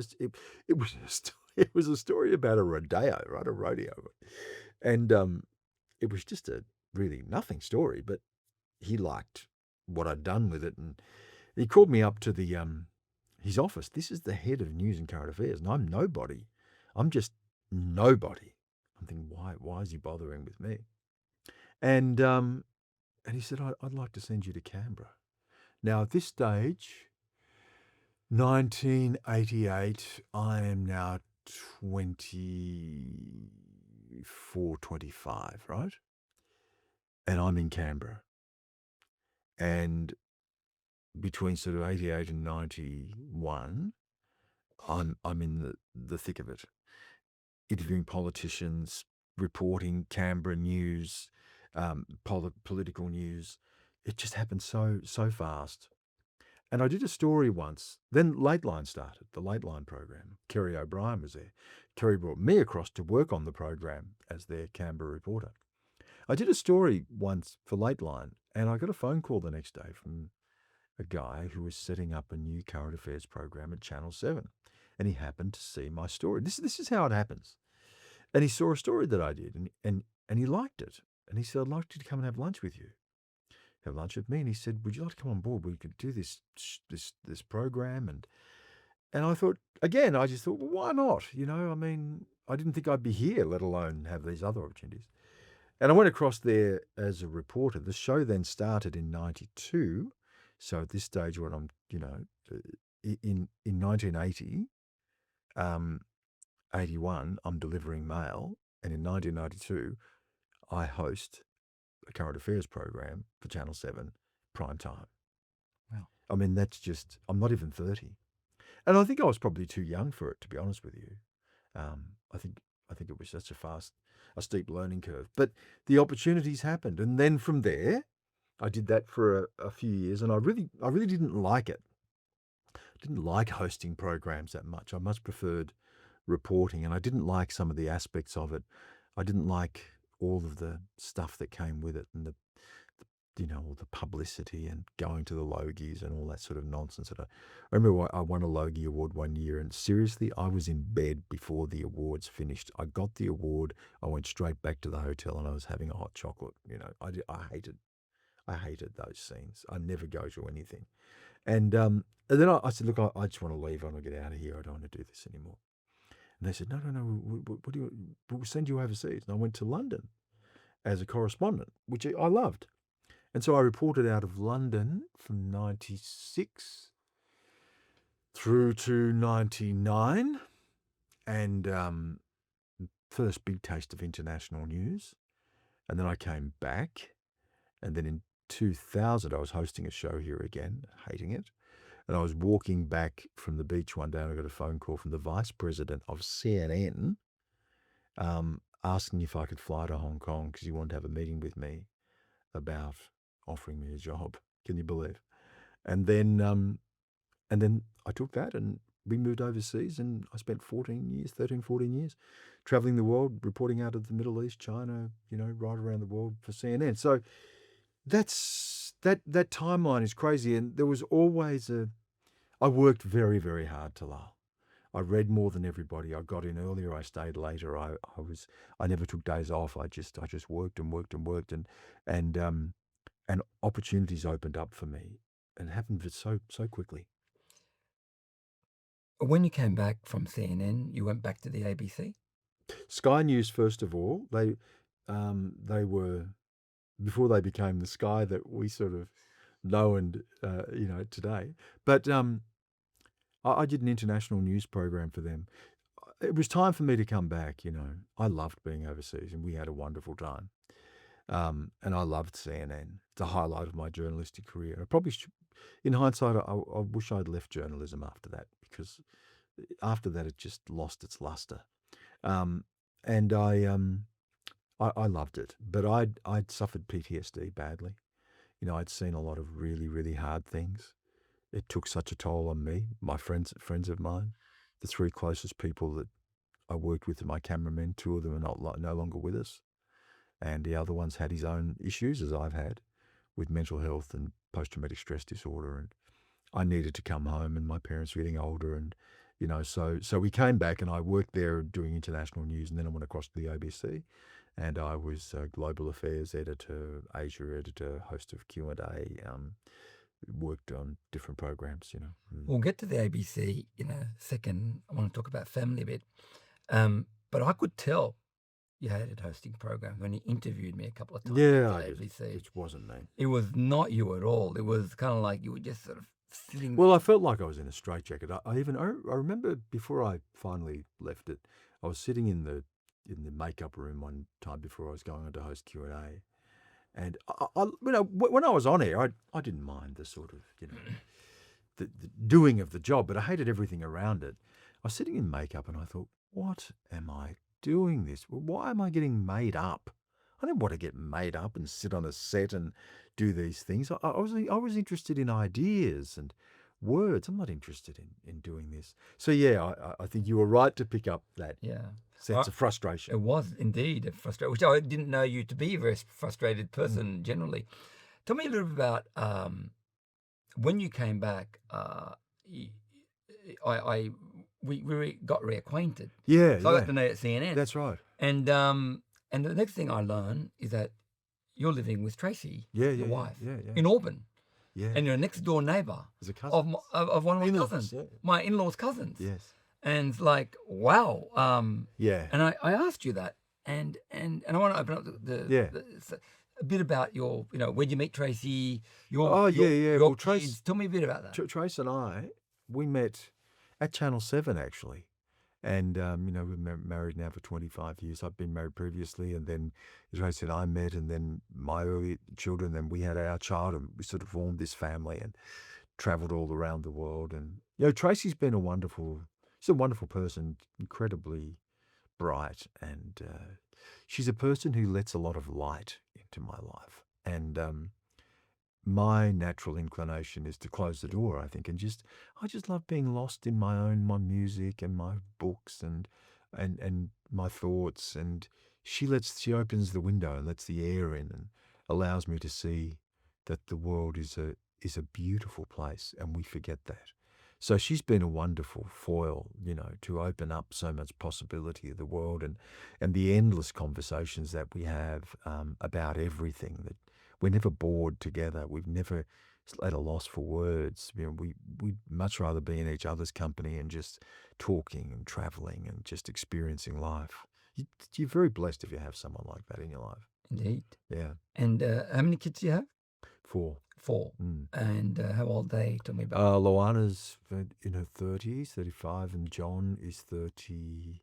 was a story about a rodeo, right? A rodeo, and it was just a really nothing story, but he liked what I'd done with it, and he called me up to his office. This is the head of news and current affairs, and I'm nobody. I'm just nobody. I'm thinking, why is he bothering with me? And he said, "I'd like to send you to Canberra." Now, at this stage, 1988, I am now 24, 25, right? And I'm in Canberra. And between sort of 88 and 91, I'm in the thick of it. Interviewing politicians, reporting Canberra news, political news. It just happened so fast. And I did a story once. Then Late Line started, the Late Line program. Kerry O'Brien was there. Kerry brought me across to work on the program as their Canberra reporter. I did a story once for Late Line, and I got a phone call the next day from a guy who was setting up a new current affairs program at Channel 7. And he happened to see my story. This is how it happens. And he saw a story that I did, and he liked it. And he said, I'd like you to come and have lunch with you. Have lunch with me. And he said, would you like to come on board? We could do this program. And I thought, again, I just thought, well, why not? I mean, I didn't think I'd be here, let alone have these other opportunities. And I went across there as a reporter. The show then started in 92. So at this stage, when I'm, in 1980, 81, I'm delivering mail. And in 1992, I host a current affairs program for Channel 7, prime time. Wow. I mean, I'm not even 30. And I think I was probably too young for it, to be honest with you. I think it was such a steep learning curve. But the opportunities happened. And then from there, I did that for a few years, and I really didn't like it. Didn't like hosting programs that much. I much preferred reporting, and I didn't like some of the aspects of it. I didn't like all of the stuff that came with it, and all the publicity and going to the Logies and all that sort of nonsense. I remember I won a Logie award one year, and seriously, I was in bed before the awards finished. I got the award, I went straight back to the hotel, and I was having a hot chocolate. I hated those scenes. I never go to anything. And then I said, look, I just want to leave. I want to get out of here. I don't want to do this anymore. And they said, no, what do you? We'll send you overseas. And I went to London as a correspondent, which I loved. And so I reported out of London from 96 through to 99, and first big taste of international news. And then I came back, and then in 2000 I was hosting a show here again, hating it. And I was walking back from the beach one day, and I got a phone call from the vice president of CNN asking if I could fly to Hong Kong because he wanted to have a meeting with me about offering me a job. Can you believe? And then I took that, and we moved overseas, and I spent 14 years traveling the world, reporting out of the Middle East, China, right around the world for CNN. So that timeline is crazy. And there was always I worked very, very hard, Talal. I read more than everybody. I got in earlier. I stayed later. I never took days off. I just worked and worked and worked, and opportunities opened up for me, and it happened so quickly. When you came back from CNN, you went back to the ABC? Sky News, first of all, they were, before they became the Sky that we sort of know and today. But I did an international news program for them. It was time for me to come back. I loved being overseas, and we had a wonderful time. And I loved CNN. It's a highlight of my journalistic career. I probably should, in hindsight, I wish I'd left journalism after that, because after that it just lost its luster. And I loved it, but I'd suffered PTSD badly. I'd seen a lot of really, really hard things. It took such a toll on me, my friends of mine, the three closest people that I worked with, my cameramen. Two of them are no longer with us, and the other one's had his own issues, as I've had, with mental health and post-traumatic stress disorder. And I needed to come home, and my parents were getting older, and so we came back, and I worked there doing international news, and then I went across to the ABC. And I was global affairs editor, Asia editor, host of Q&A, worked on different programs, We'll get to the ABC in a second. I want to talk about family a bit. But I could tell you hated hosting programs when you interviewed me a couple of times. Yeah, at the ABC. It wasn't me. It was not you at all. It was kind of like you were just sort of sitting. Well, I felt like I was in a straitjacket. I remember before I finally left it, I was sitting in the makeup room one time before I was going on to host Q&A. And when I was on air, I didn't mind the sort of, the doing of the job, but I hated everything around it. I was sitting in makeup, and I thought, what am I doing this? Why am I getting made up? I didn't want to get made up and sit on a set and do these things. I was interested in ideas and words. I'm not interested in doing this. So yeah, I think you were right to pick up that Yeah. sense of frustration. It was indeed a frustration, which I didn't know you to be a very frustrated person generally. Tell me a little bit about when you came back. y- I we got reacquainted. Yeah, So I got yeah, to know you at CNN, that's right. and the next thing I learned is that you're living with Tracey, Yeah, your yeah, wife, yeah, yeah, in Auburn, yeah. and you're a next door neighbour As a cousin. of one of my In-laws, cousins, yeah. my in-laws' cousins. Yes. And it's like, wow. Yeah. And I asked you that, and I want to open up Yeah. a bit about your, where'd you meet Tracey, your Oh, your, yeah, yeah. your Well, kids. Tell me a bit about that. Trace and I, we met at Channel 7 actually. And, we're married now for 25 years. I've been married previously. And then, as I said, I met, and then my early children, then we had our child, and we sort of formed this family and traveled all around the world. And, Tracy's been she's a wonderful person, incredibly bright. And she's a person who lets a lot of light into my life. And my natural inclination is to close the door, I think, and I just love being lost in my music and my books and my thoughts. And she opens the window and lets the air in and allows me to see that the world is a beautiful place, and we forget that. So she's been a wonderful foil, to open up so much possibility of the world, and the endless conversations that we have about everything. That we're never bored together. We've never at a loss for words. We'd much rather be in each other's company and just talking and traveling and just experiencing life. You're very blessed if you have someone like that in your life. Indeed. Yeah. And how many kids do you have? 4. 4. And how old are they? Tell me about. Loana's in her 30s, 35, and John is 30,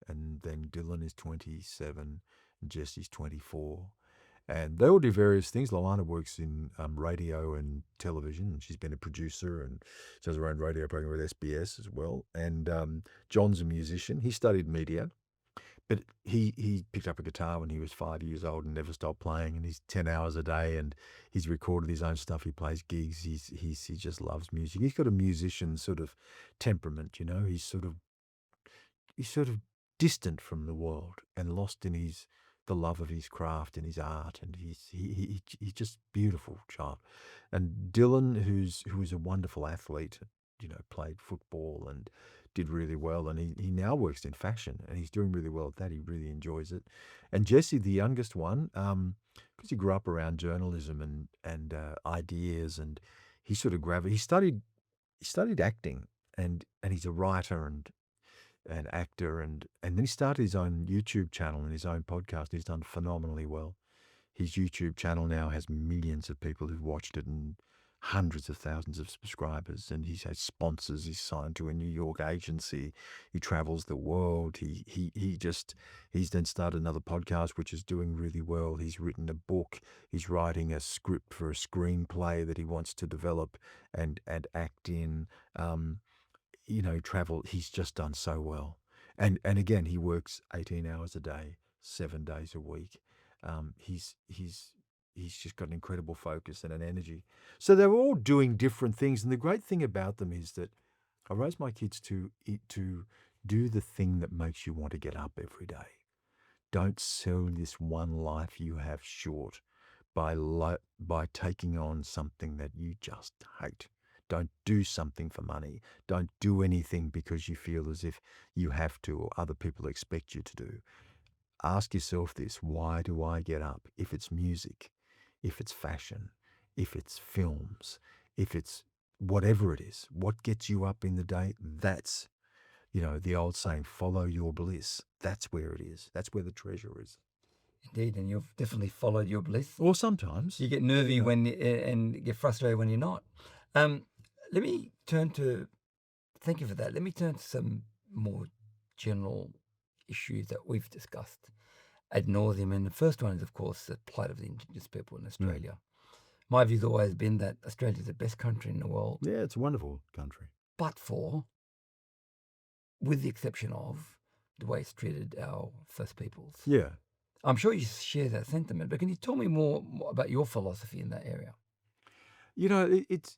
and then Dylan is 27, and Jesse's 24. And they all do various things. Loana works in radio and television, and she's been a producer, and she has her own radio program with SBS as well. And John's a musician. He studied media, but he picked up a guitar when he was 5 years old and never stopped playing. And he's 10 hours a day, and he's recorded his own stuff. He plays gigs. He just loves music. He's got a musician sort of temperament, He's sort of distant from the world and lost in the love of his craft and his art, and he's just beautiful child. And Dylan, who is a wonderful athlete, played football and did really well, and he now works in fashion, and he's doing really well at that. He really enjoys it. And Jesse, the youngest one, because he grew up around journalism and ideas, and he sort of he studied acting, and he's a writer and an actor, and then he started his own YouTube channel and his own podcast. He's done phenomenally well. His YouTube channel now has millions of people who've watched it and hundreds of thousands of subscribers, and he has sponsors. He's signed to a New York agency. He travels the world. He's then started another podcast which is doing really well. He's written a book. He's writing a script for a screenplay that he wants to develop and act in. Travel. He's just done so well. And again, he works 18 hours a day, 7 days a week. He's just got an incredible focus and an energy. So they're all doing different things. And the great thing about them is that I raise my kids to do the thing that makes you want to get up every day. Don't sell this one life you have short by taking on something that you just hate. Don't do something for money. Don't do anything because you feel as if you have to or other people expect you to do. Ask yourself this: why do I get up? If it's music, if it's fashion, if it's films, if it's whatever it is, what gets you up in the day? That's, the old saying, follow your bliss. That's where it is. That's where the treasure is. Indeed, and you've definitely followed your bliss. Or sometimes. You get nervy and get frustrated when you're not. Let me turn to, thank you for that. Let me turn to some more general issues that we've discussed ad nauseum. And the first one is, of course, the plight of the Indigenous people in Australia. My view's always been that Australia is the best country in the world. Yeah, it's a wonderful country. With the exception of the way it's treated our First Peoples. Yeah. I'm sure you share that sentiment, but can you tell me more about your philosophy in that area? It's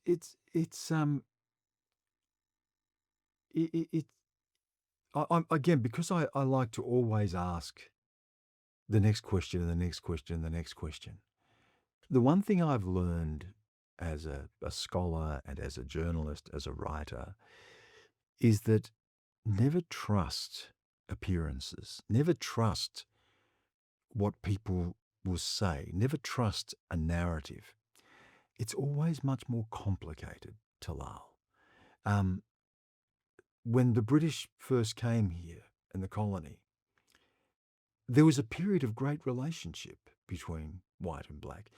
again, because I like to always ask the next question and the next question and the next question. The one thing I've learned as a scholar and as a journalist, as a writer, is that never trust appearances. Never trust what people will say. Never trust a narrative. It's always much more complicated, Talal. When the British first came here in the colony, there was a period of great relationship between white and black.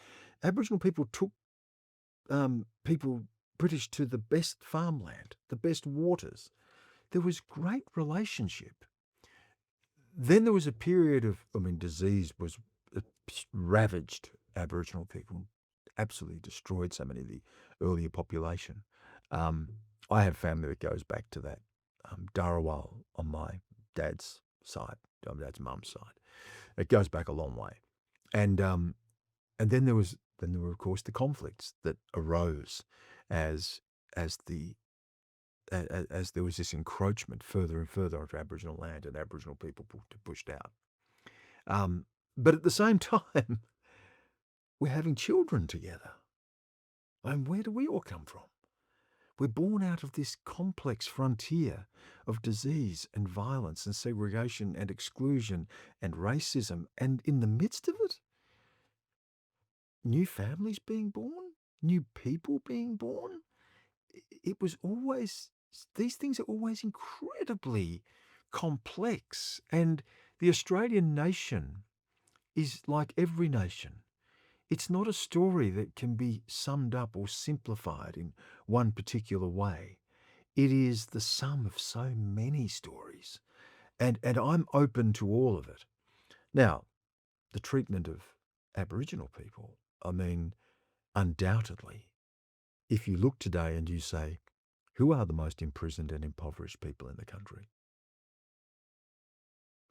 Aboriginal people took British to the best farmland, the best waters. There was great relationship. Then there was a period of, disease was ravaged Aboriginal people, absolutely destroyed so many of the earlier population. I have family that goes back to that Darawal on my dad's side, on my dad's mum's side. It goes back a long way, and then there were of course the conflicts that arose as there was this encroachment further and further onto Aboriginal land and Aboriginal people pushed out. But at the same time, we're having children together. Where do we all come from? We're born out of this complex frontier of disease and violence and segregation and exclusion and racism. And in the midst of it, new families being born, new people being born. These things are always incredibly complex. And the Australian nation is like every nation. It's not a story that can be summed up or simplified in one particular way. It is the sum of so many stories. And I'm open to all of it. Now, the treatment of Aboriginal people, undoubtedly, if you look today and you say, who are the most imprisoned and impoverished people in the country?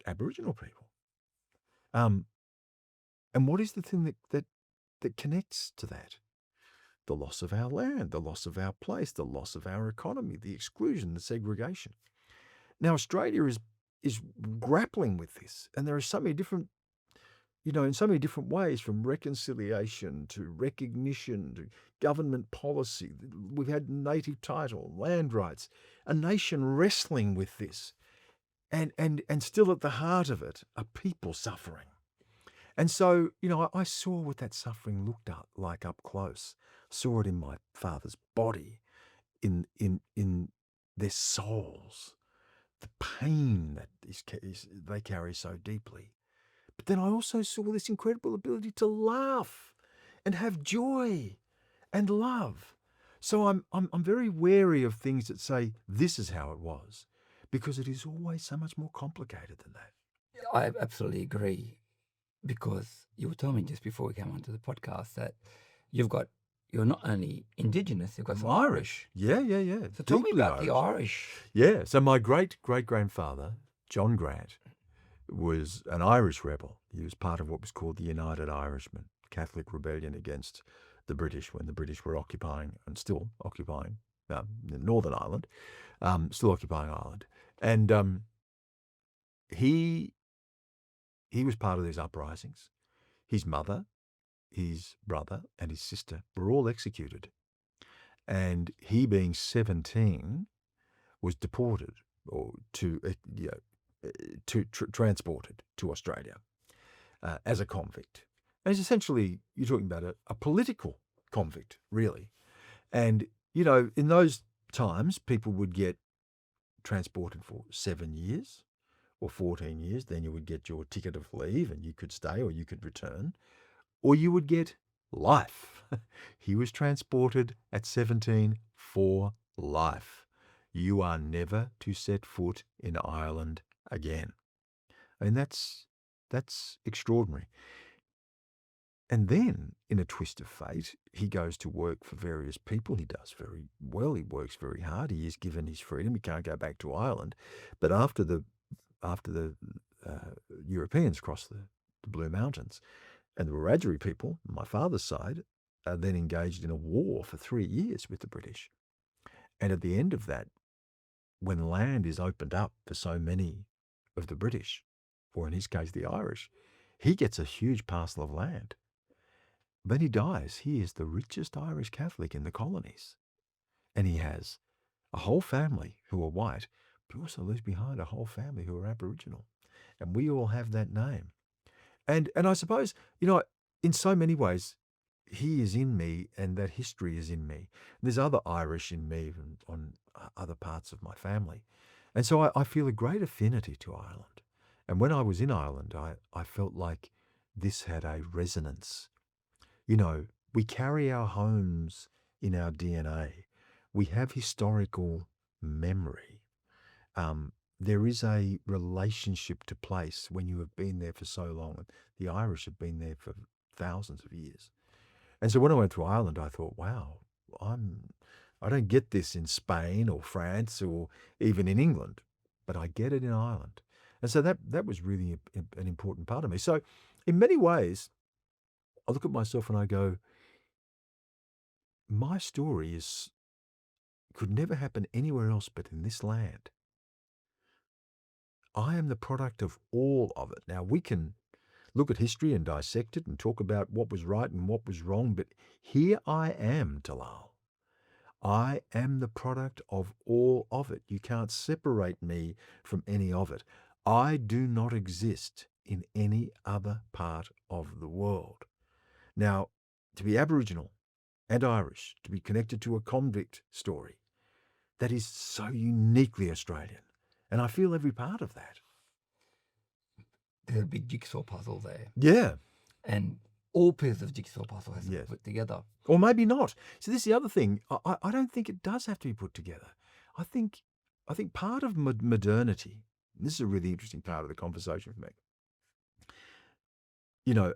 Aboriginal people. And what is the thing that connects to that? The loss of our land, the loss of our place, the loss of our economy, the exclusion, the segregation. Now, Australia is grappling with this, and there are so many different, in so many different ways, from reconciliation to recognition to government policy. We've had native title, land rights, a nation wrestling with this, and still at the heart of it are people suffering. And so, I saw what that suffering looked like up close. Saw it in my father's body, in their souls, the pain that they carry so deeply. But then I also saw this incredible ability to laugh and have joy and love. So I'm very wary of things that say this is how it was, because it is always so much more complicated than that. I absolutely agree, because you were telling me just before we came onto the podcast that you're not only Indigenous, you've got some Irish. Yeah. So tell me about the Irish. Yeah, so my great-great-grandfather, John Grant, was an Irish rebel. He was part of what was called the United Irishmen, Catholic rebellion against the British when the British were occupying and still occupying Northern Ireland, still occupying Ireland. And he was part of these uprisings. His mother, his brother, and his sister were all executed. And he, being 17, was deported or transported to Australia as a convict. And it's essentially, you're talking about a political convict, really. And, in those times, people would get transported for 7 years or 14 years. Then you would get your ticket of leave and you could stay or you could return. Or you would get life. He was transported at 17 for life. You are never to set foot in Ireland again. That's extraordinary. And then, in a twist of fate, he goes to work for various people. He does very well. He works very hard. He is given his freedom. He can't go back to Ireland. But after the Europeans crossed the Blue Mountains, and the Wiradjuri people, my father's side, then engaged in a war for 3 years with the British. And at the end of that when land is opened up for so many of the British, or in his case, the Irish, he gets a huge parcel of land. When he dies, he is the richest Irish Catholic in the colonies. And he has a whole family who are white, but he also leaves behind a whole family who are Aboriginal. And we all have that name. And I suppose, in so many ways, he is in me and that history is in me. There's other Irish in me and on other parts of my family. And so I feel a great affinity to Ireland. And when I was in Ireland, I felt like this had a resonance. We carry our homes in our DNA. We have historical memory. There is a relationship to place when you have been there for so long. And the Irish have been there for thousands of years. And so when I went to Ireland, I thought, wow, I don't get this in Spain or France or even in England, but I get it in Ireland. And so that was really an important part of me. So in many ways, I look at myself and I go, my story could never happen anywhere else but in this land. I am the product of all of it. Now, we can look at history and dissect it and talk about what was right and what was wrong, but here I am, Talal. I am the product of all of it. You can't separate me from any of it. I do not exist in any other part of the world. Now, to be Aboriginal and Irish, to be connected to a convict story, that is so uniquely Australian. And I feel every part of that. There's a big jigsaw puzzle there. Yeah. And all pieces of jigsaw puzzle has to Yes. be put together. Or maybe not. So this is the other thing. I don't think it does have to be put together. I think part of modernity, and this is a really interesting part of the conversation for me.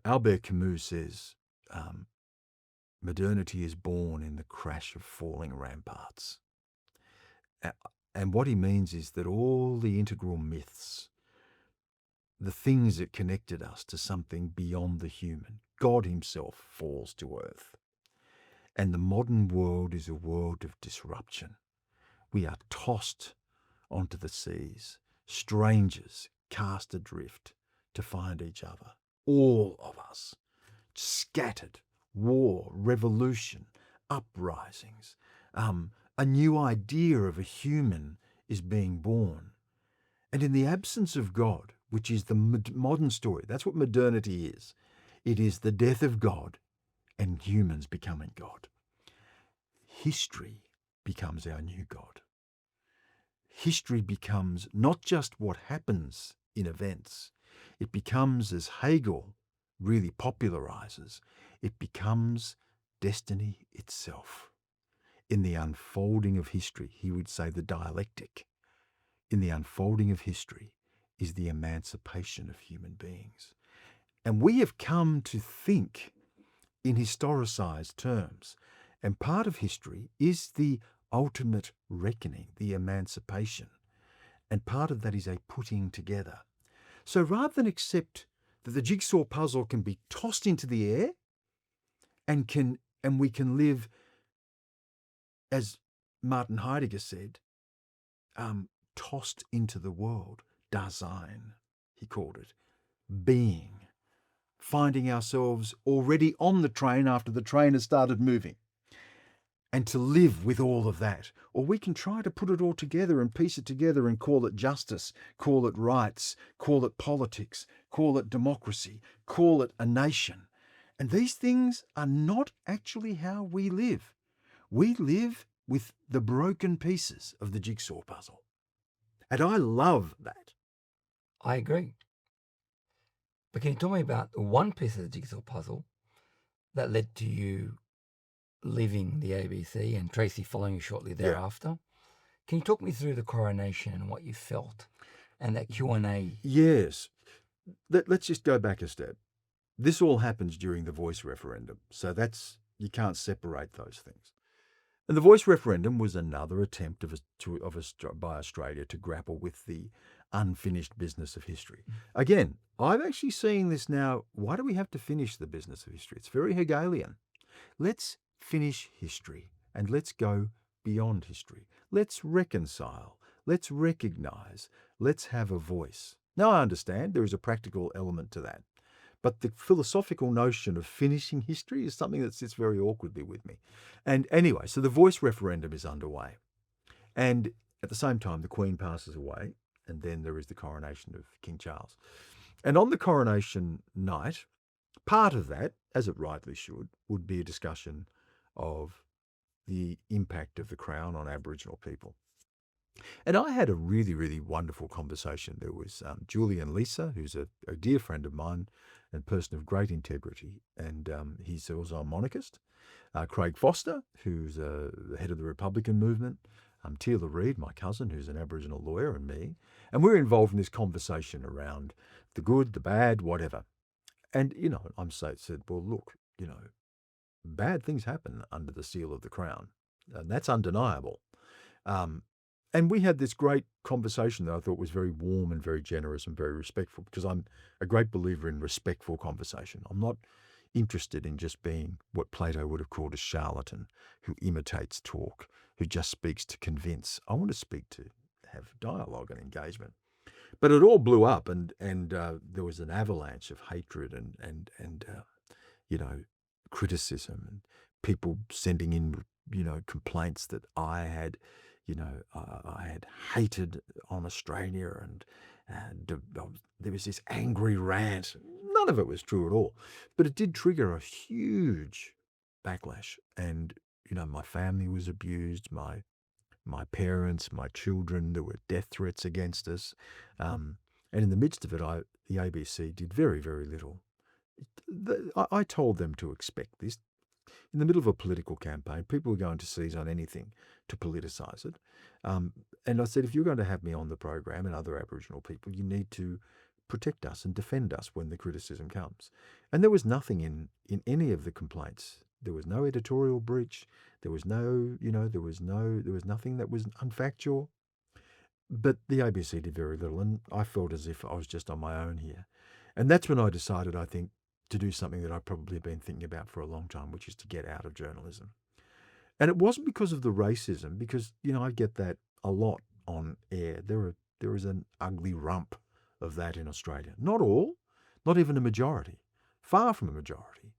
Albert Camus says, modernity is born in the crash of falling ramparts. And what he means is that all the integral myths, the things that connected us to something beyond the human, God himself falls to earth. And the modern world is a world of disruption. We are tossed onto the seas, strangers cast adrift to find each other. All of us, scattered, war, revolution, uprisings. A new idea of a human is being born. And in the absence of God, which is the modern story, that's what modernity is. It is the death of God and humans becoming God. History becomes our new God. History becomes not just what happens in events. It becomes, as Hegel really popularizes, it becomes destiny itself. In the unfolding of history, he would say the dialectic. In the unfolding of history is the emancipation of human beings. And we have come to think in historicized terms. And part of history is the ultimate reckoning, the emancipation. And part of that is a putting together. So rather than accept that the jigsaw puzzle can be tossed into the air and we can live, as Martin Heidegger said, tossed into the world, Dasein, he called it, being, finding ourselves already on the train after the train has started moving, and to live with all of that. Or we can try to put it all together and piece it together and call it justice, call it rights, call it politics, call it democracy, call it a nation. And these things are not actually how we live. We live with the broken pieces of the jigsaw puzzle. And I love that. I agree. But can you tell me about the one piece of the jigsaw puzzle that led to you leaving the ABC and Tracey following you shortly thereafter? Yeah. Can you talk me through the coronation and what you felt and that Q&A? Yes. Let's just go back a step. This all happens during the voice referendum. So you can't separate those things. And the voice referendum was another attempt by Australia to grapple with the unfinished business of history. Again, I'm actually seeing this now. Why do we have to finish the business of history? It's very Hegelian. Let's finish history and let's go beyond history. Let's reconcile. Let's recognize. Let's have a voice. Now, I understand there is a practical element to that. But the philosophical notion of finishing history is something that sits very awkwardly with me. And anyway, so the voice referendum is underway. And at the same time, the Queen passes away, and then there is the coronation of King Charles. And on the coronation night, part of that, as it rightly should, would be a discussion of the impact of the Crown on Aboriginal people. And I had a really, really wonderful conversation. There was Julie and Lisa, who's a dear friend of mine and person of great integrity, and he's also a monarchist. Craig Foster, who's the head of the Republican movement. Teela Reid, my cousin, who's an Aboriginal lawyer, and me. And we're involved in this conversation around the good, the bad, whatever. And, I'm said, well, look, bad things happen under the seal of the Crown. And that's undeniable. And we had this great conversation that I thought was very warm and very generous and very respectful, because I'm a great believer in respectful conversation. I'm not interested in just being what Plato would have called a charlatan who imitates talk, who just speaks to convince. I want to speak to have dialogue and engagement. But it all blew up, and there was an avalanche of hatred and criticism, and people sending in complaints that I had hated on Australia, and there was this angry rant. None of it was true at all, but it did trigger a huge backlash. And my family was abused, my parents, my children. There were death threats against us, and in the midst of it, the ABC did very, very little. I told them to expect this. In the middle of a political campaign, people were going to seize on anything to politicise it. And I said, if you're going to have me on the program and other Aboriginal people, you need to protect us and defend us when the criticism comes. And there was nothing in any of the complaints. There was no editorial breach. There was no, there was nothing that was unfactual. But the ABC did very little, and I felt as if I was just on my own here. And that's when I decided, I think, to do something that I probably have been thinking about for a long time, which is to get out of journalism. And it wasn't because of the racism, because, I get that a lot on air. There is an ugly rump of that in Australia. Not all, not even a majority, far from a majority.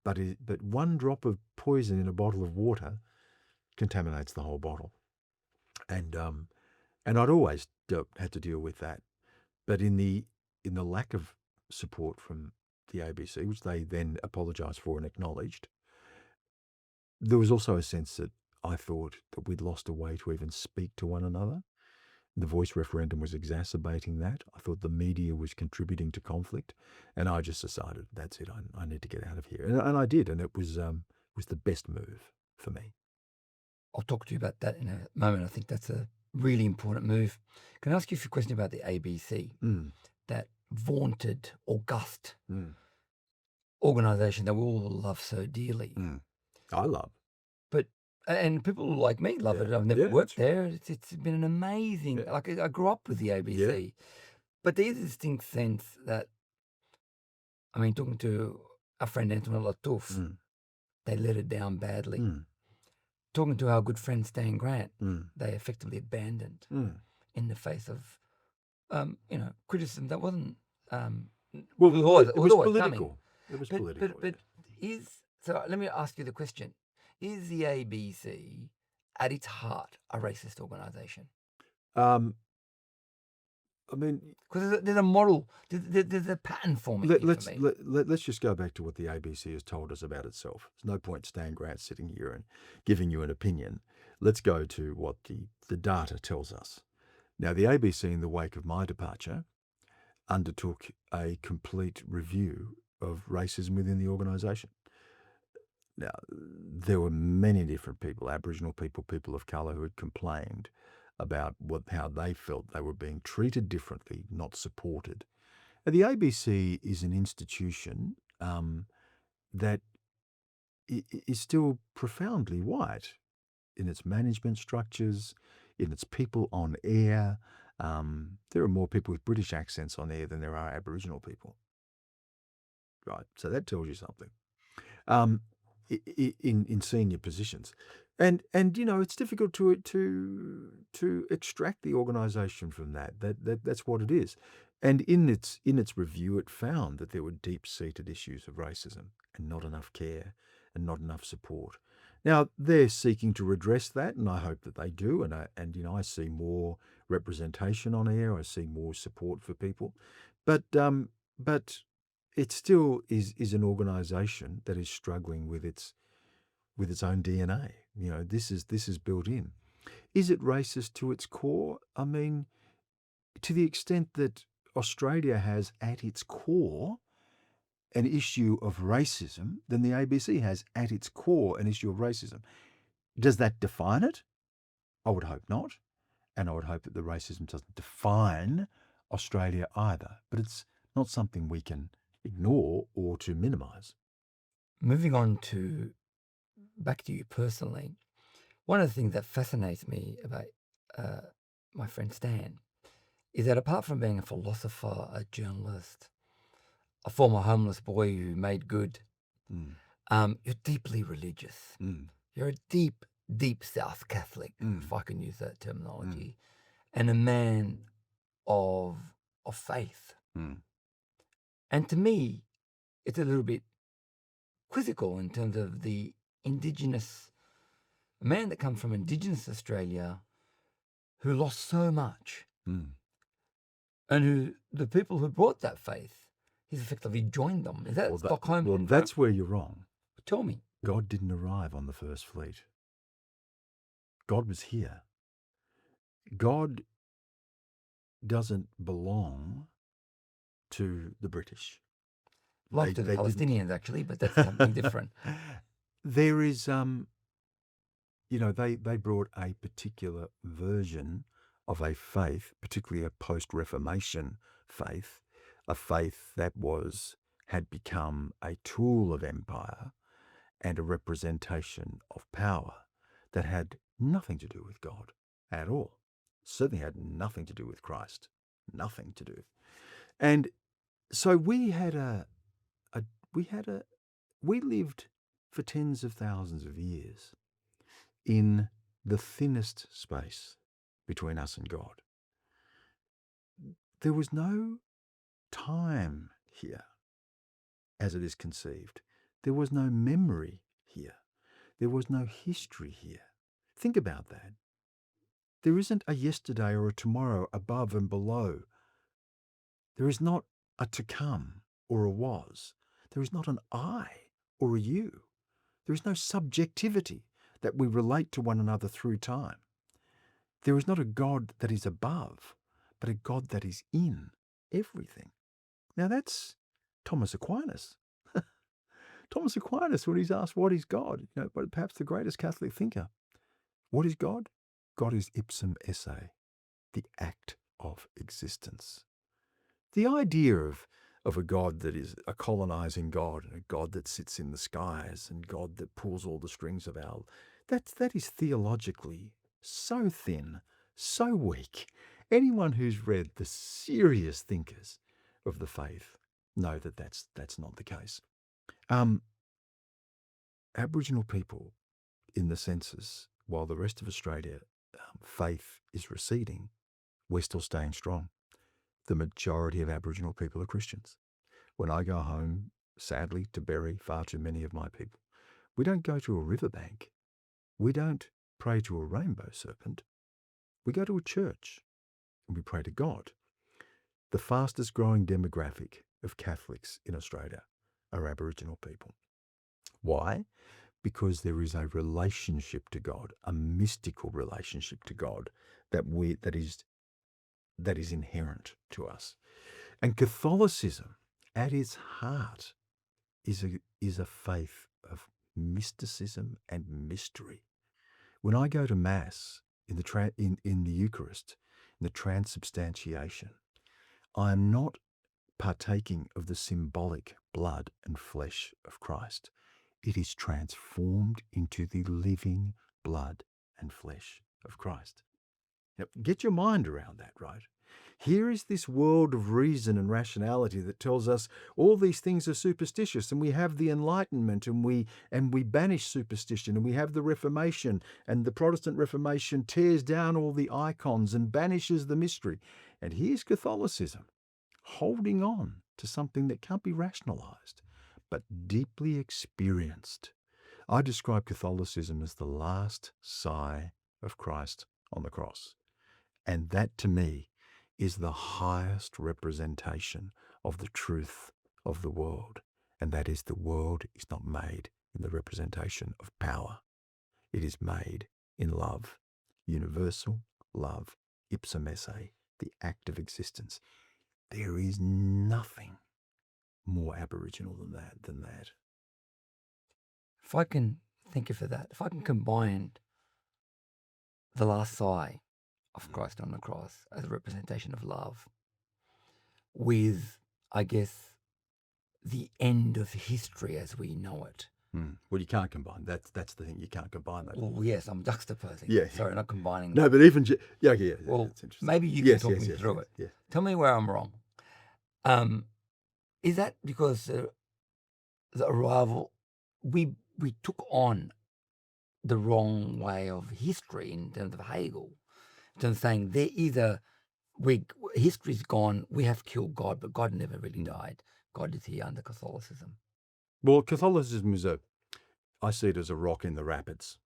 But one drop of poison in a bottle of water contaminates the whole bottle. And I'd always had to deal with that. But in the lack of support from the ABC, which they then apologised for and acknowledged, there was also a sense that I thought that we'd lost a way to even speak to one another. The voice referendum was exacerbating that. I thought the media was contributing to conflict, and I just decided, that's it, I need to get out of here. And I did, and it was the best move for me. I'll talk to you about that in a moment. I think that's a really important move. Can I ask you a few questions about the ABC? That vaunted, august organisation that we all love so dearly. I love. And people like me love it. I've never worked there. It's been an amazing, I grew up with the ABC. But there's a distinct sense that, talking to a friend, Antoine Latouf, they let it down badly. Talking to our good friend Stan Grant, they effectively abandoned in the face of, criticism that wasn't. It was political. Coming. It was political. But so let me ask you the question: is the ABC at its heart a racist organisation? Because there's a model, there's a pattern forming. Let's just go back to what the ABC has told us about itself. There's no point Stan Grant sitting here and giving you an opinion. Let's go to what the data tells us. Now, the ABC, in the wake of my departure, undertook a complete review of racism within the organisation. Now, there were many different people, Aboriginal people, people of colour, who had complained about how they felt they were being treated differently, not supported. And the ABC is an institution that is still profoundly white in its management structures, in its people on air. There are more people with British accents on air than there are Aboriginal people. Right, so that tells you something. In senior positions. And it's difficult to extract the organisation from that. That's what it is. And in its review, it found that there were deep-seated issues of racism and not enough care and not enough support. Now they're seeking to redress that, and I hope that they do. And I see more representation on air. I see more support for people, but it still is an organisation that is struggling with its own DNA. This is built in. Is it racist to its core? I mean, to the extent that Australia has at its core an issue of racism, then the ABC has at its core an issue of racism. Does that define it? I would hope not. And I would hope that the racism doesn't define Australia either. But it's not something we can ignore or to minimise. Moving on to back to you personally, one of the things that fascinates me about my friend Stan is that apart from being a philosopher, a journalist, a former homeless boy who made good, you're deeply religious. You're a deep, deep South Catholic, if I can use that terminology, and a man of faith. And to me, it's a little bit quizzical in terms of the Indigenous, a man that comes from Indigenous Australia who lost so much, and who the people who brought that faith, he's effectively joined them. Is that Stockholm? Well, that's where you're wrong. Tell me. God didn't arrive on the first fleet. God was here. God doesn't belong to the British. Like to the Palestinians, actually, but that's something different. There is, they brought a particular version of a faith, particularly a post-Reformation faith, a faith that had become a tool of empire and a representation of power that had nothing to do with God at all. Certainly had nothing to do with Christ. Nothing to do. And so we lived for tens of thousands of years in the thinnest space between us and God. There was no time here as it is conceived. There was no memory here. There was no history here. Think about that. There isn't a yesterday or a tomorrow above and below. There is not a to come or a was. There is not an I or a you. There is no subjectivity that we relate to one another through time. There is not a God that is above, but a God that is in everything. Now that's Thomas Aquinas. Thomas Aquinas, when he's asked what is God, but perhaps the greatest Catholic thinker. What is God? God is ipsum esse, the act of existence. The idea of a God that is a colonizing God, and a God that sits in the skies, and God that pulls all the strings of that is theologically so thin, so weak. Anyone who's read the serious thinkers of the faith know that that's not the case. Aboriginal people in the census, while the rest of Australia faith is receding, we're still staying strong. The majority of Aboriginal people are Christians. When I go home, sadly, to bury far too many of my people, we don't go to a riverbank. We don't pray to a rainbow serpent. We go to a church and we pray to God. The fastest growing demographic of Catholics in Australia are Aboriginal people. Why? Because there is a relationship to God, a mystical relationship to God that is inherent to us. And Catholicism, at its heart, is a faith of mysticism and mystery. When I go to Mass in the Eucharist, in the transubstantiation, I am not partaking of the symbolic blood and flesh of Christ. It is transformed into the living blood and flesh of Christ. Now, get your mind around that, right? Here is this world of reason and rationality that tells us all these things are superstitious, and we have the Enlightenment, and we banish superstition, and we have the Reformation, and the Protestant Reformation tears down all the icons and banishes the mystery. And here's Catholicism, holding on to something that can't be rationalized, but deeply experienced. I describe Catholicism as the last sigh of Christ on the cross. And that, to me, is the highest representation of the truth of the world. And that is, the world is not made in the representation of power. It is made in love, universal love, ipsum esse, the act of existence. There is nothing more Aboriginal than that. If I can thank you for that, if I can combine the last sigh of Christ on the cross as a representation of love with, I guess, the end of history as we know it. Well, you can't combine. That's the thing. You can't combine that. Well, yes, I'm juxtaposing. Yeah. Sorry, not combining. No, but even yeah. Well, that's interesting. maybe you can talk me through it. Yeah. Tell me where I'm wrong. Is that because the arrival, we took on the wrong way of history in terms of Hegel, in terms of saying there either history's gone, we have killed God, but God never really died. God is here under Catholicism. Well, Catholicism is I see it as a rock in the rapids.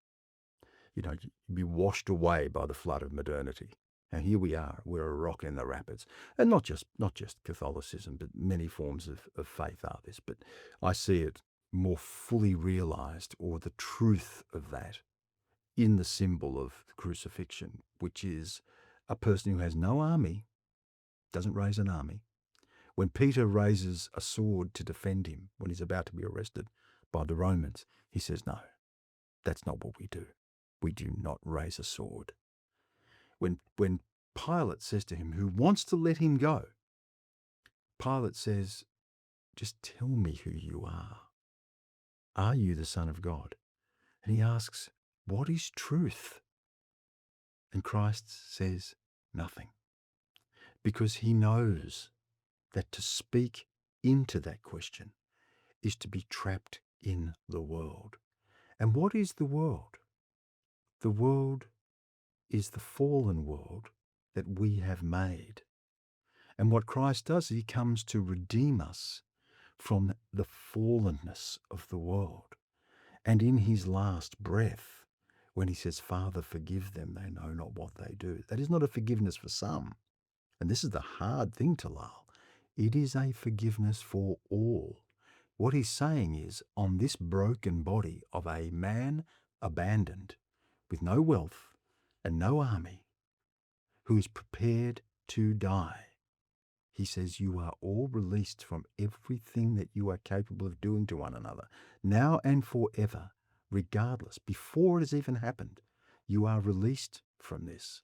You know, you'd be washed away by the flood of modernity. And here we are, we're a rock in the rapids. And not just Catholicism, but many forms of faith are this. But I see it more fully realized, or the truth of that, in the symbol of the crucifixion, which is a person who has no army, doesn't raise an army. When Peter raises a sword to defend him when he's about to be arrested by the Romans, he says, no, that's not what we do. We do not raise a sword. When Pilate says to him, who wants to let him go, Pilate says, just tell me who you are. Are you the Son of God? And he asks, what is truth? And Christ says, nothing. Because he knows that to speak into that question is to be trapped in the world. And what is the world? The world is the fallen world that we have made. And what Christ does, he comes to redeem us from the fallenness of the world. And in his last breath, when he says, Father, forgive them, they know not what they do. That is not a forgiveness for some. And this is the hard thing, Talal. It is a forgiveness for all. What he's saying is, on this broken body of a man abandoned, with no wealth and no army, who is prepared to die, he says, you are all released from everything that you are capable of doing to one another, now and forever, regardless, before it has even happened. You are released from this.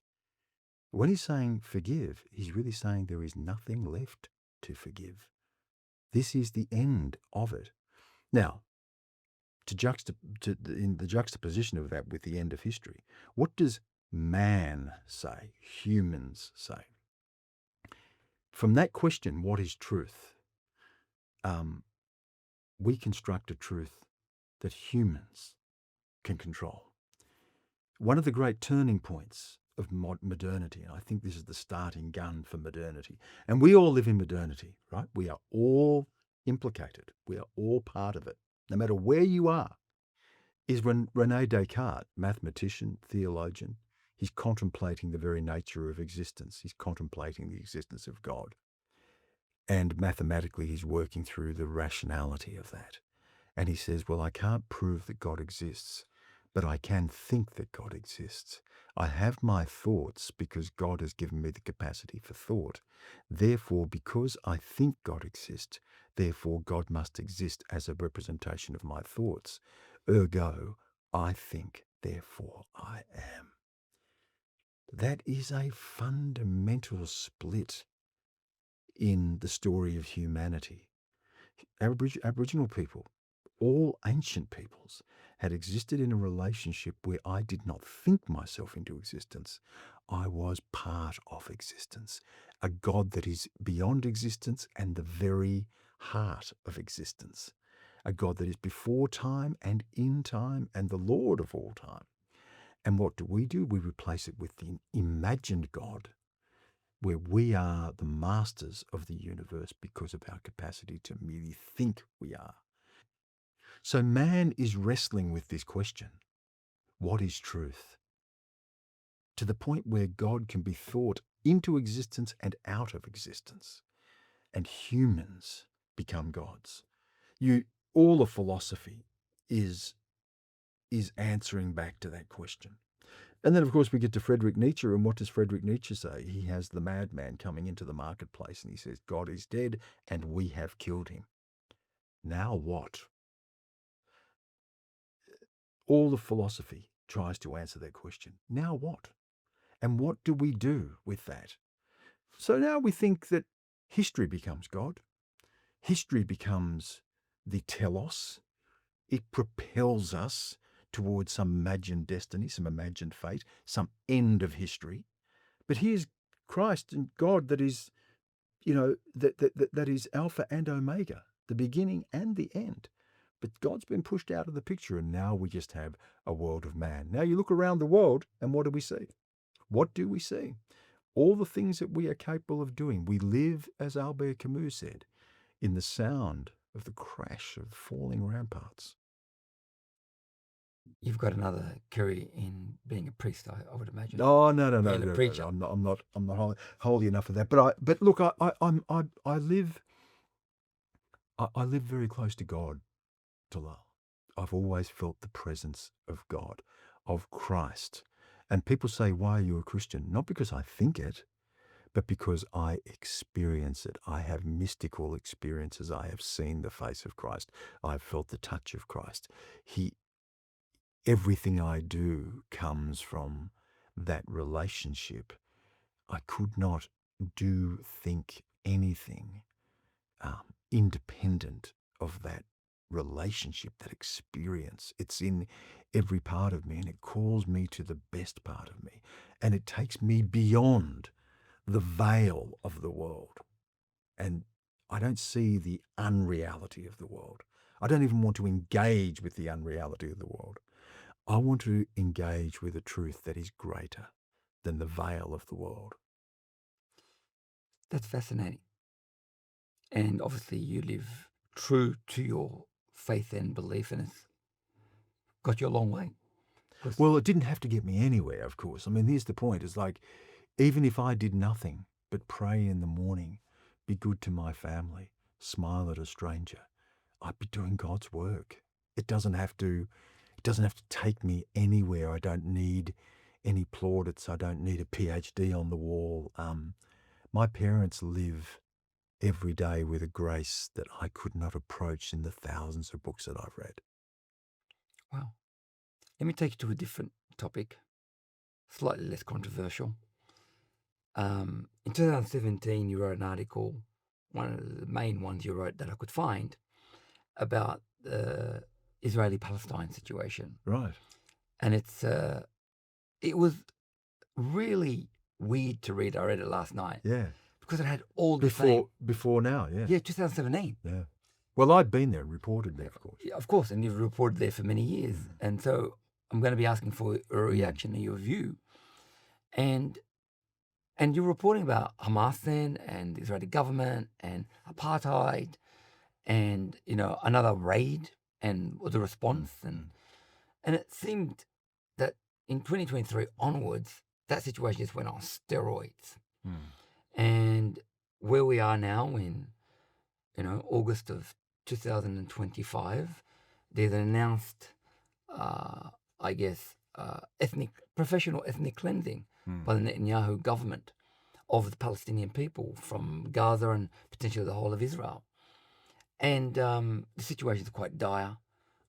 When he's saying forgive, he's really saying there is nothing left to forgive. This is the end of it. Now, in the juxtaposition of that with the end of history, what does man say? Humans say? From that question, what is truth? We construct a truth that humans can control. One of the great turning points of modernity, and I think this is the starting gun for modernity, and we all live in modernity, right? We are all implicated. We are all part of it, no matter where you are, is when René Descartes, mathematician, theologian, he's contemplating the very nature of existence. He's contemplating the existence of God. And mathematically, he's working through the rationality of that. And he says, well, I can't prove that God exists, but I can think that God exists. I have my thoughts because God has given me the capacity for thought. Therefore, because I think God exists, therefore God must exist as a representation of my thoughts. Ergo, I think, therefore I am. That is a fundamental split in the story of humanity. Aboriginal people, all ancient peoples, had existed in a relationship where I did not think myself into existence. I was part of existence, a God that is beyond existence and the very heart of existence, a God that is before time and in time and the Lord of all time. And what do? We replace it with the imagined God, where we are the masters of the universe because of our capacity to merely think we are. So man is wrestling with this question: what is truth? To the point where God can be thought into existence and out of existence, and humans become gods. All of philosophy is answering back to that question. And then, of course, we get to Friedrich Nietzsche. And what does Friedrich Nietzsche say? He has the madman coming into the marketplace and he says, God is dead and we have killed him. Now what? All of philosophy tries to answer that question. Now what? And what do we do with that? So now we think that history becomes God. History becomes the telos. It propels us towards some imagined destiny, some imagined fate, some end of history. But here's Christ and God that is, that is Alpha and Omega, the beginning and the end. But God's been pushed out of the picture, and now we just have a world of man. Now you look around the world, and what do we see? What do we see? All the things that we are capable of doing. We live, as Albert Camus said, in the sound of the crash of falling ramparts. You've got another career in being a priest, I would imagine. Oh no. A preacher. I'm not holy enough for that. But look, I live very close to God, Talal. I've always felt the presence of God, of Christ. And people say, why are you a Christian? Not because I think it, but because I experience it. I have mystical experiences. I have seen the face of Christ. I've felt the touch of Christ. Everything I do comes from that relationship. I could not think anything independent of that relationship, that experience. It's in every part of me, and it calls me to the best part of me, and it takes me beyond the veil of the world. And I don't see the unreality of the world. I don't even want to engage with the unreality of the world. I want to engage with a truth that is greater than the veil of the world. That's fascinating. And obviously you live true to your faith and belief, and it's got you a long way. Well, it didn't have to get me anywhere, of course. I mean, here's the point. It's like, even if I did nothing but pray in the morning, be good to my family, smile at a stranger, I'd be doing God's work. It doesn't have to take me anywhere. I don't need any plaudits. I don't need a PhD on the wall. My parents live every day with a grace that I could not approach in the thousands of books that I've read. Wow. Let me take you to a different topic, slightly less controversial. In 2017, you wrote an article, one of the main ones you wrote that I could find, about the Israeli-Palestine situation. Right. And it was really weird to read. I read it last night. Yeah. Because it had all the same. Before now, yeah. Yeah, 2017. Yeah. Well, I'd been there and reported there, of course. Yeah, of course, and you've reported there for many years. And so I'm going to be asking for a reaction and your view. And you're reporting about Hamas then, and the Israeli government, and apartheid, and another raid, and the response, and it seemed that in 2023 onwards, that situation just went on steroids. And where we are now in August of 2025, there's an announced, professional ethnic cleansing by the Netanyahu government of the Palestinian people from Gaza and potentially the whole of Israel. And the situation is quite dire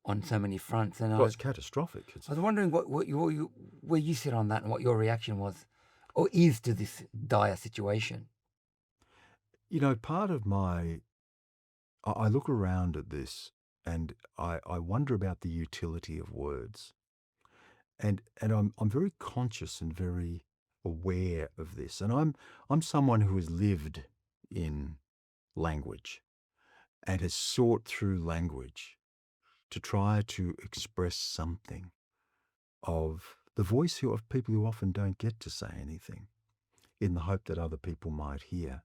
on so many fronts. And it's catastrophic. I was wondering where you sit on that and what your reaction was or is to this dire situation. Part of I look around at this and I wonder about the utility of words. And I'm very conscious and very aware of this. And I'm someone who has lived in language and has sought through language to try to express something of the voice of people who often don't get to say anything, in the hope that other people might hear.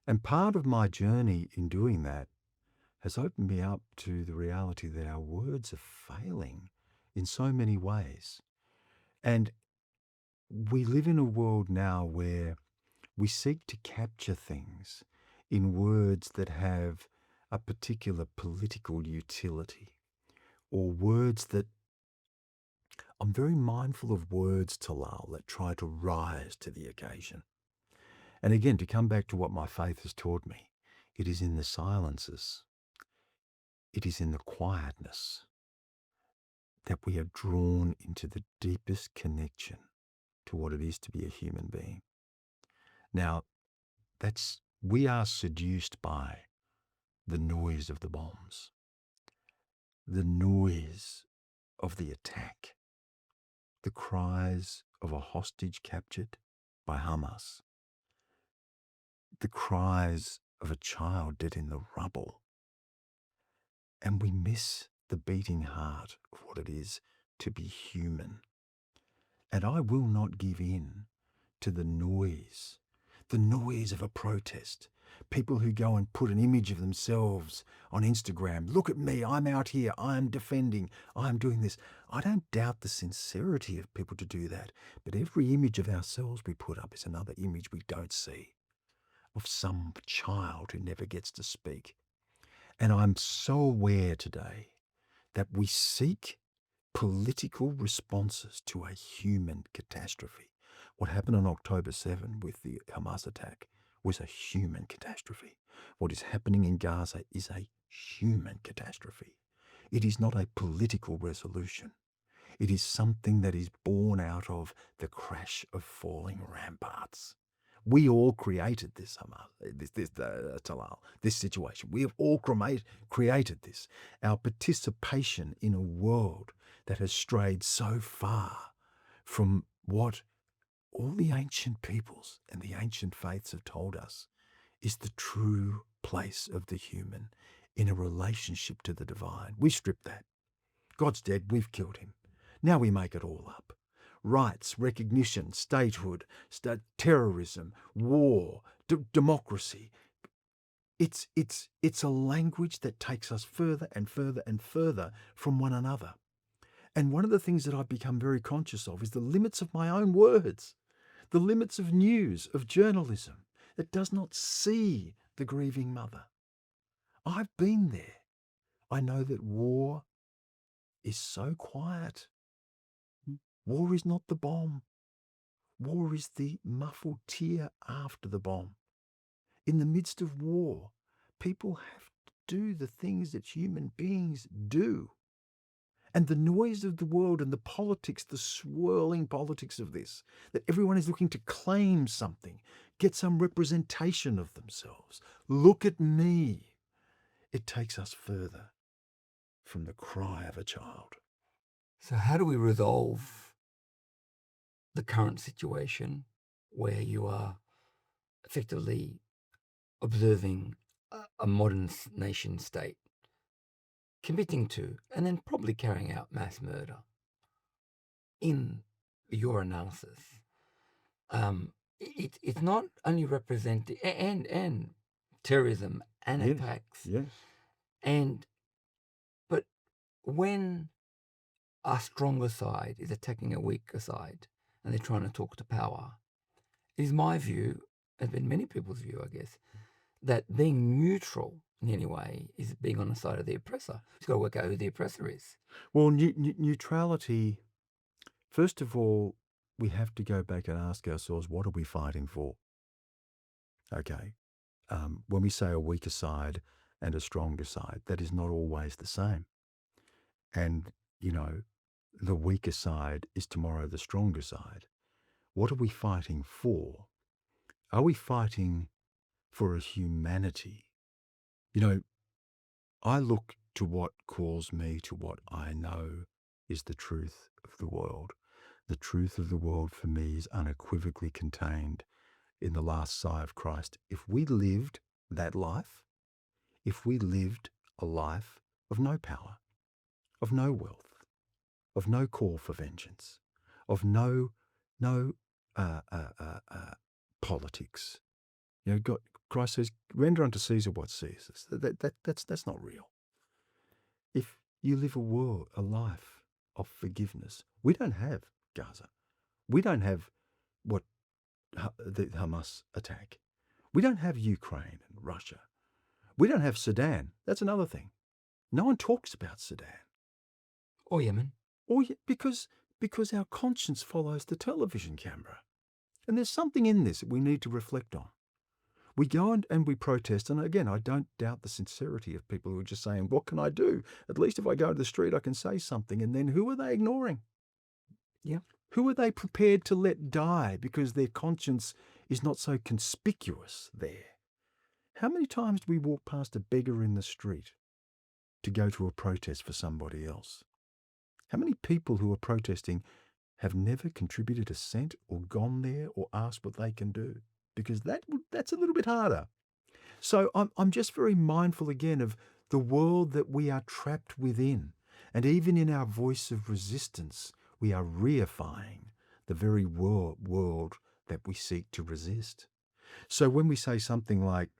And part of my journey in doing that has opened me up to the reality that our words are failing in so many ways. And we live in a world now where we seek to capture things in words that have a particular political utility, or words that I'm very mindful of words, Talal, that try to rise to the occasion. And again, to come back to what my faith has taught me, it is in the silences, it is in the quietness that we are drawn into the deepest connection to what it is to be a human being. Now, we are seduced by the noise of the bombs, the noise of the attack, the cries of a hostage captured by Hamas, the cries of a child dead in the rubble. And we miss the beating heart of what it is to be human. And I will not give in to the noise of a protest. People who go and put an image of themselves on Instagram. Look at me, I'm out here, I'm defending, I'm doing this. I don't doubt the sincerity of people to do that. But every image of ourselves we put up is another image we don't see of some child who never gets to speak. And I'm so aware today that we seek political responses to a human catastrophe. What happened on October 7 with the Hamas attack was a human catastrophe. What is happening in Gaza is a human catastrophe. It is not a political resolution. It is something that is born out of the crash of falling ramparts. We all created this, Talal, this situation. We have all created this. Our participation in a world that has strayed so far from what all the ancient peoples and the ancient faiths have told us is the true place of the human in a relationship to the divine. We stripped that. God's dead, we've killed him. Now we make it all up. Rights, recognition, statehood, terrorism, war, democracy. It's a language that takes us further and further and further from one another. And one of the things that I've become very conscious of is the limits of my own words, the limits of news, of journalism that does not see the grieving mother. I've been there. I know that war is so quiet. War is not the bomb. War is the muffled tear after the bomb. In the midst of war, people have to do the things that human beings do. And the noise of the world and the politics, the swirling politics of this, that everyone is looking to claim something, get some representation of themselves. Look at me. It takes us further from the cry of a child. So how do we resolve the current situation where you are effectively observing a modern nation state committing to and then probably carrying out mass murder? In your analysis, it's not only representing and terrorism and attacks, but when a stronger side is attacking a weaker side and they're trying to talk to power, it is my view, has been many people's view, I guess, that being neutral in any way is being on the side of the oppressor. You've got to work out who the oppressor is. Well, neutrality, first of all, we have to go back and ask ourselves, what are we fighting for? Okay. When we say a weaker side and a stronger side, that is not always the same. And, the weaker side is tomorrow the stronger side. What are we fighting for? Are we fighting for a humanity? I look to what calls me to what I know is the truth of the world. the truth of the world for me is unequivocally contained in the last sigh of Christ. If we lived that life, if we lived a life of no power, of no wealth, of no call for vengeance, of no politics, God, Christ says, "Render unto Caesar what Caesar's." That's not real. If you live a life of forgiveness, we don't have Gaza. We don't have what the Hamas attack. We don't have Ukraine and Russia. We don't have Sudan. That's another thing. No one talks about Sudan. Or Yemen. Because our conscience follows the television camera. And there's something in this that we need to reflect on. We go and we protest, and again, I don't doubt the sincerity of people who are just saying, what can I do? At least if I go to the street, I can say something. And then who are they ignoring? Yeah. Who are they prepared to let die because their conscience is not so conspicuous there? How many times do we walk past a beggar in the street to go to a protest for somebody else? How many people who are protesting have never contributed a cent or gone there or asked what they can do? Because that's a little bit harder. So I'm just very mindful again of the world that we are trapped within. And even in our voice of resistance, we are reifying the very world that we seek to resist. So when we say something like,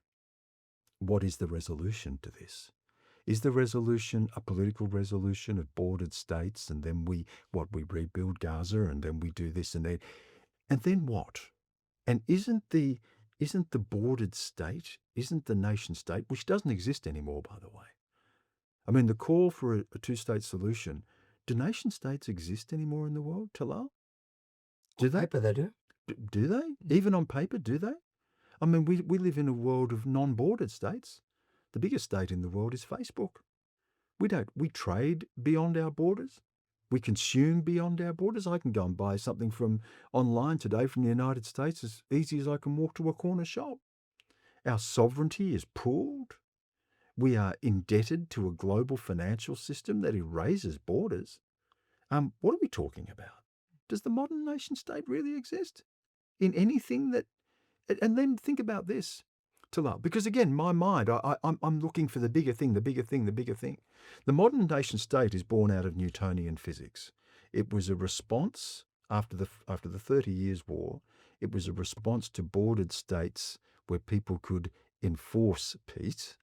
what is the resolution to this? Is the resolution a political resolution of bordered states, and then we rebuild Gaza, and then we do this and then what? And isn't the bordered state, isn't the nation state, which doesn't exist anymore, by the way? I mean, the call for a two-state solution, do nation states exist anymore in the world, Talal? On paper they do. Do they? Even on paper, do they? I mean, we live in a world of non-bordered states. The biggest state in the world is Facebook. We trade beyond our borders. We consume beyond our borders. I can go and buy something from online today from the United States as easy as I can walk to a corner shop. Our sovereignty is pooled. We are indebted to a global financial system that erases borders. What are we talking about? Does the modern nation state really exist in anything that? And then think about this, Talal, because again, my mind, I'm looking for the bigger thing, the bigger thing, the bigger thing. The modern nation state is born out of Newtonian physics. It was a response after the 30 Years' War. It was a response to bordered states where people could enforce peace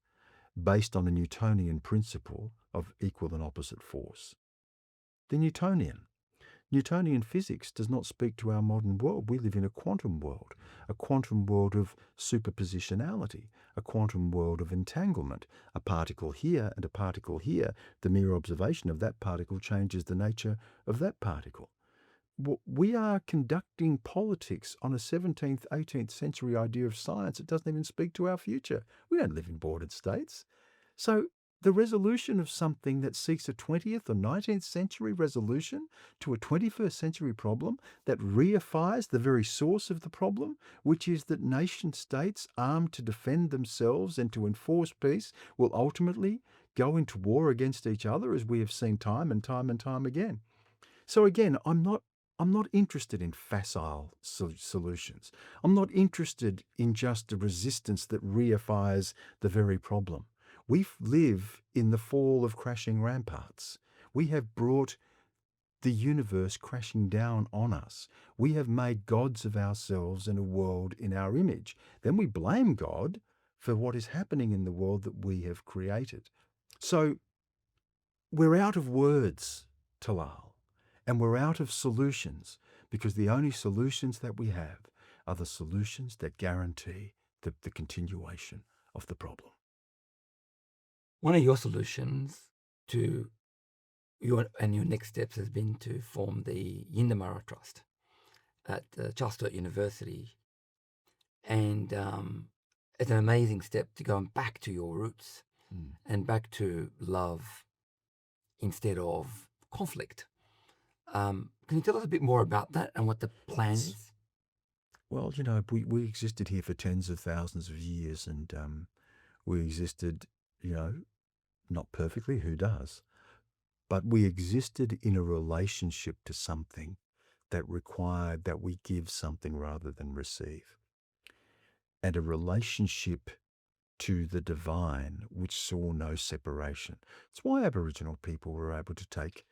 based on a Newtonian principle of equal and opposite force. The Newtonian physics does not speak to our modern world. We live in a quantum world of superpositionality, a quantum world of entanglement. A particle here and a particle here, the mere observation of that particle changes the nature of that particle. We are conducting politics on a 17th, 18th century idea of science. It doesn't even speak to our future. We don't live in bordered states. So the resolution of something that seeks a 20th or 19th century resolution to a 21st century problem that reifies the very source of the problem, which is that nation states armed to defend themselves and to enforce peace will ultimately go into war against each other, as we have seen time and time and time again. So again, I'm not interested in facile solutions. I'm not interested in just a resistance that reifies the very problem. We live in the fall of crashing ramparts. We have brought the universe crashing down on us. We have made gods of ourselves and a world in our image. Then we blame God for what is happening in the world that we have created. So we're out of words, Talal, and we're out of solutions, because the only solutions that we have are the solutions that guarantee the continuation of the problem. One of your solutions to your next steps has been to form the Yindyamarra Trust at Charles Sturt University. And it's an amazing step to go back to your roots and back to love instead of conflict. Can you tell us a bit more about that and what the plan is? Well, we existed here for tens of thousands of years, and we existed, not perfectly, who does? But we existed in a relationship to something that required that we give something rather than receive, and a relationship to the divine which saw no separation. It's why Aboriginal people were able to take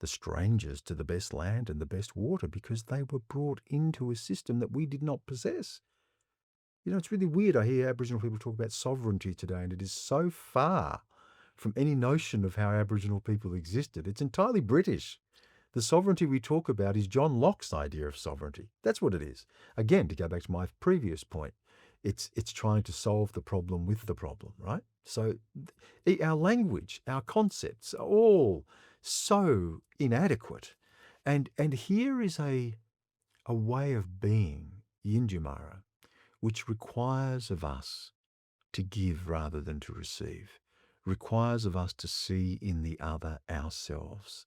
the strangers to the best land and the best water, because they were brought into a system that we did not possess. It's really weird. I hear Aboriginal people talk about sovereignty today, and it is so far from any notion of how Aboriginal people existed. It's entirely British. The sovereignty we talk about is John Locke's idea of sovereignty. That's what it is. Again, to go back to my previous point, it's trying to solve the problem with the problem, right? So our language, our concepts are all so inadequate. And here is a way of being, Yindyamarra, which requires of us to give rather than to receive, requires of us to see in the other ourselves,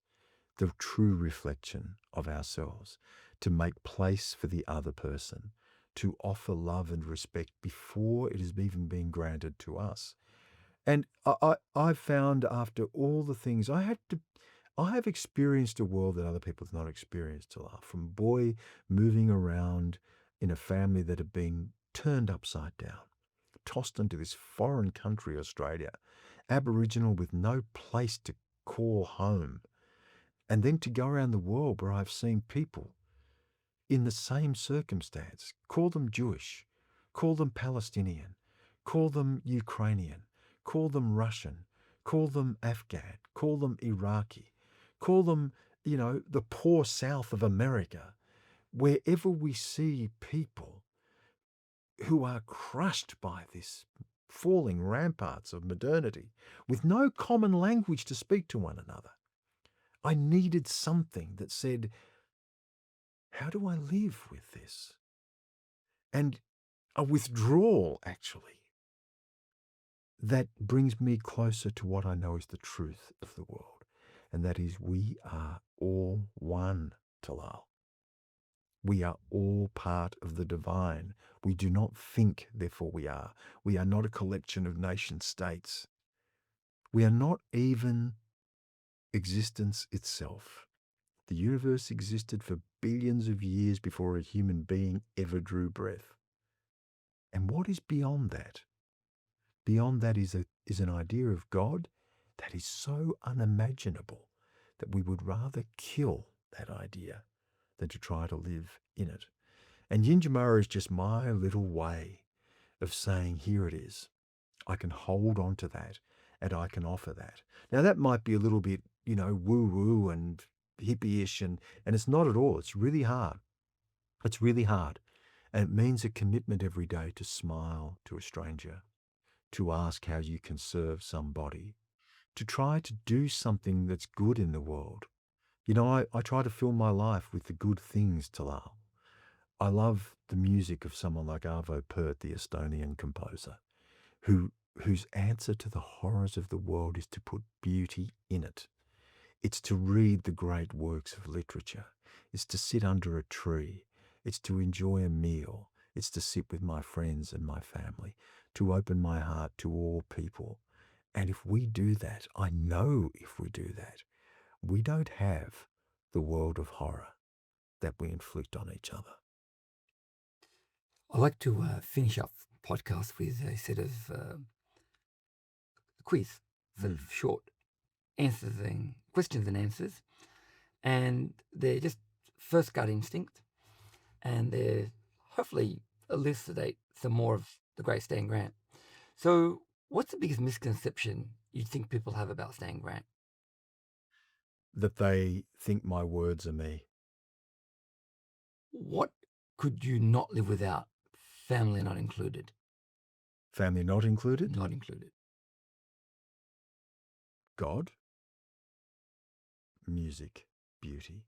the true reflection of ourselves, to make place for the other person, to offer love and respect before it has even been granted to us. And I've found, after all the things I have experienced a world that other people have not experienced, Talal. From a boy moving around in a family that had been turned upside down, tossed into this foreign country, Australia, Aboriginal with no place to call home, and then to go around the world where I've seen people in the same circumstance, call them Jewish, call them Palestinian, call them Ukrainian, call them Russian, call them Afghan, call them Iraqi, call them, the poor South of America. Wherever we see people who are crushed by this falling ramparts of modernity with no common language to speak to one another, I needed something that said, how do I live with this? And a withdrawal, actually, that brings me closer to what I know is the truth of the world. And that is, we are all one, Talal. We are all part of the divine. We do not think, therefore we are. We are not a collection of nation states. We are not even existence itself. The universe existed for billions of years before a human being ever drew breath. And what is beyond that? Beyond that is an idea of God that is so unimaginable that we would rather kill that idea than to try to live in it. And Yindyamarra is just my little way of saying, here it is. I can hold on to that and I can offer that. Now, that might be a little bit, woo-woo and hippie-ish, and it's not at all. It's really hard. It's really hard. And it means a commitment every day to smile to a stranger, to ask how you can serve somebody, to try to do something that's good in the world. I try to fill my life with the good things, Talal. I love the music of someone like Arvo Pärt, the Estonian composer, whose answer to the horrors of the world is to put beauty in it. It's to read the great works of literature. It's to sit under a tree. It's to enjoy a meal. It's to sit with my friends and my family, to open my heart to all people. And if we do that, I know if we do that, we don't have the world of horror that we inflict on each other. I like to finish up podcasts with a set of quiz, short questions and answers, and they're just first gut instinct, and they hopefully elucidate some more of the great Stan Grant. So, what's the biggest misconception you think people have about Stan Grant? That they think my words are me. What could you not live without? Family not included. Family not included? Not included. God, music, beauty.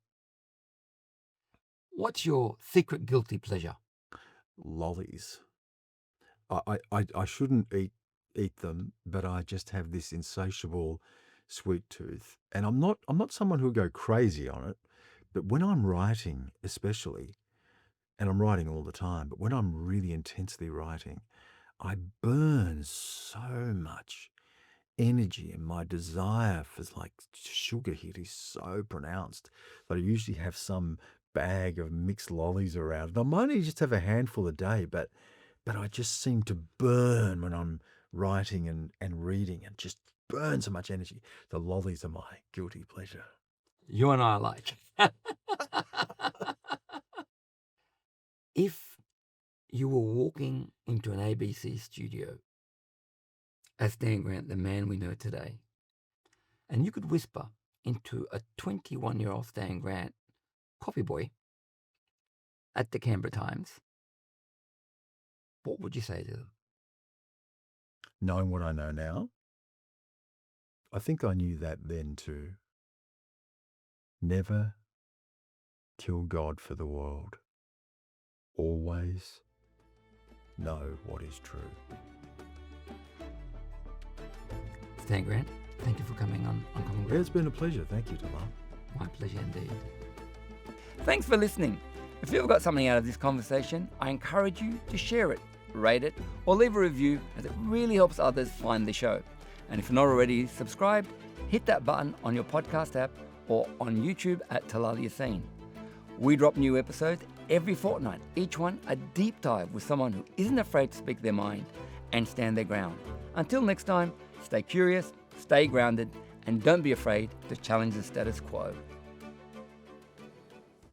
What's your secret guilty pleasure? Lollies. I shouldn't eat them, but I just have this insatiable sweet tooth. And I'm not someone who'll go crazy on it, but when I'm writing especially, and I'm writing all the time, but when I'm really intensely writing, I burn so much energy, and my desire for sugar hit is so pronounced that I usually have some bag of mixed lollies around. And I might only just have a handful a day, but I just seem to burn when I'm writing and reading, and just burn so much energy. The lollies are my guilty pleasure. You and I are alike. If you were walking into an ABC studio as Stan Grant, the man we know today, and you could whisper into a 21-year-old Stan Grant, coffee boy, at the Canberra Times, what would you say to them? Knowing what I know now, I think I knew that then too. Never kill God for the world. Always know what is true. Stan Grant, thank you for coming on Uncommon Ground. It's been a pleasure. Thank you, Talal. My pleasure indeed. Thanks for listening. If you've got something out of this conversation, I encourage you to share it, rate it, or leave a review, as it really helps others find the show. And if you're not already subscribed, hit that button on your podcast app or on YouTube at Talal Yassine. We drop new episodes every fortnight, each one a deep dive with someone who isn't afraid to speak their mind and stand their ground. Until next time, stay curious, stay grounded, and don't be afraid to challenge the status quo.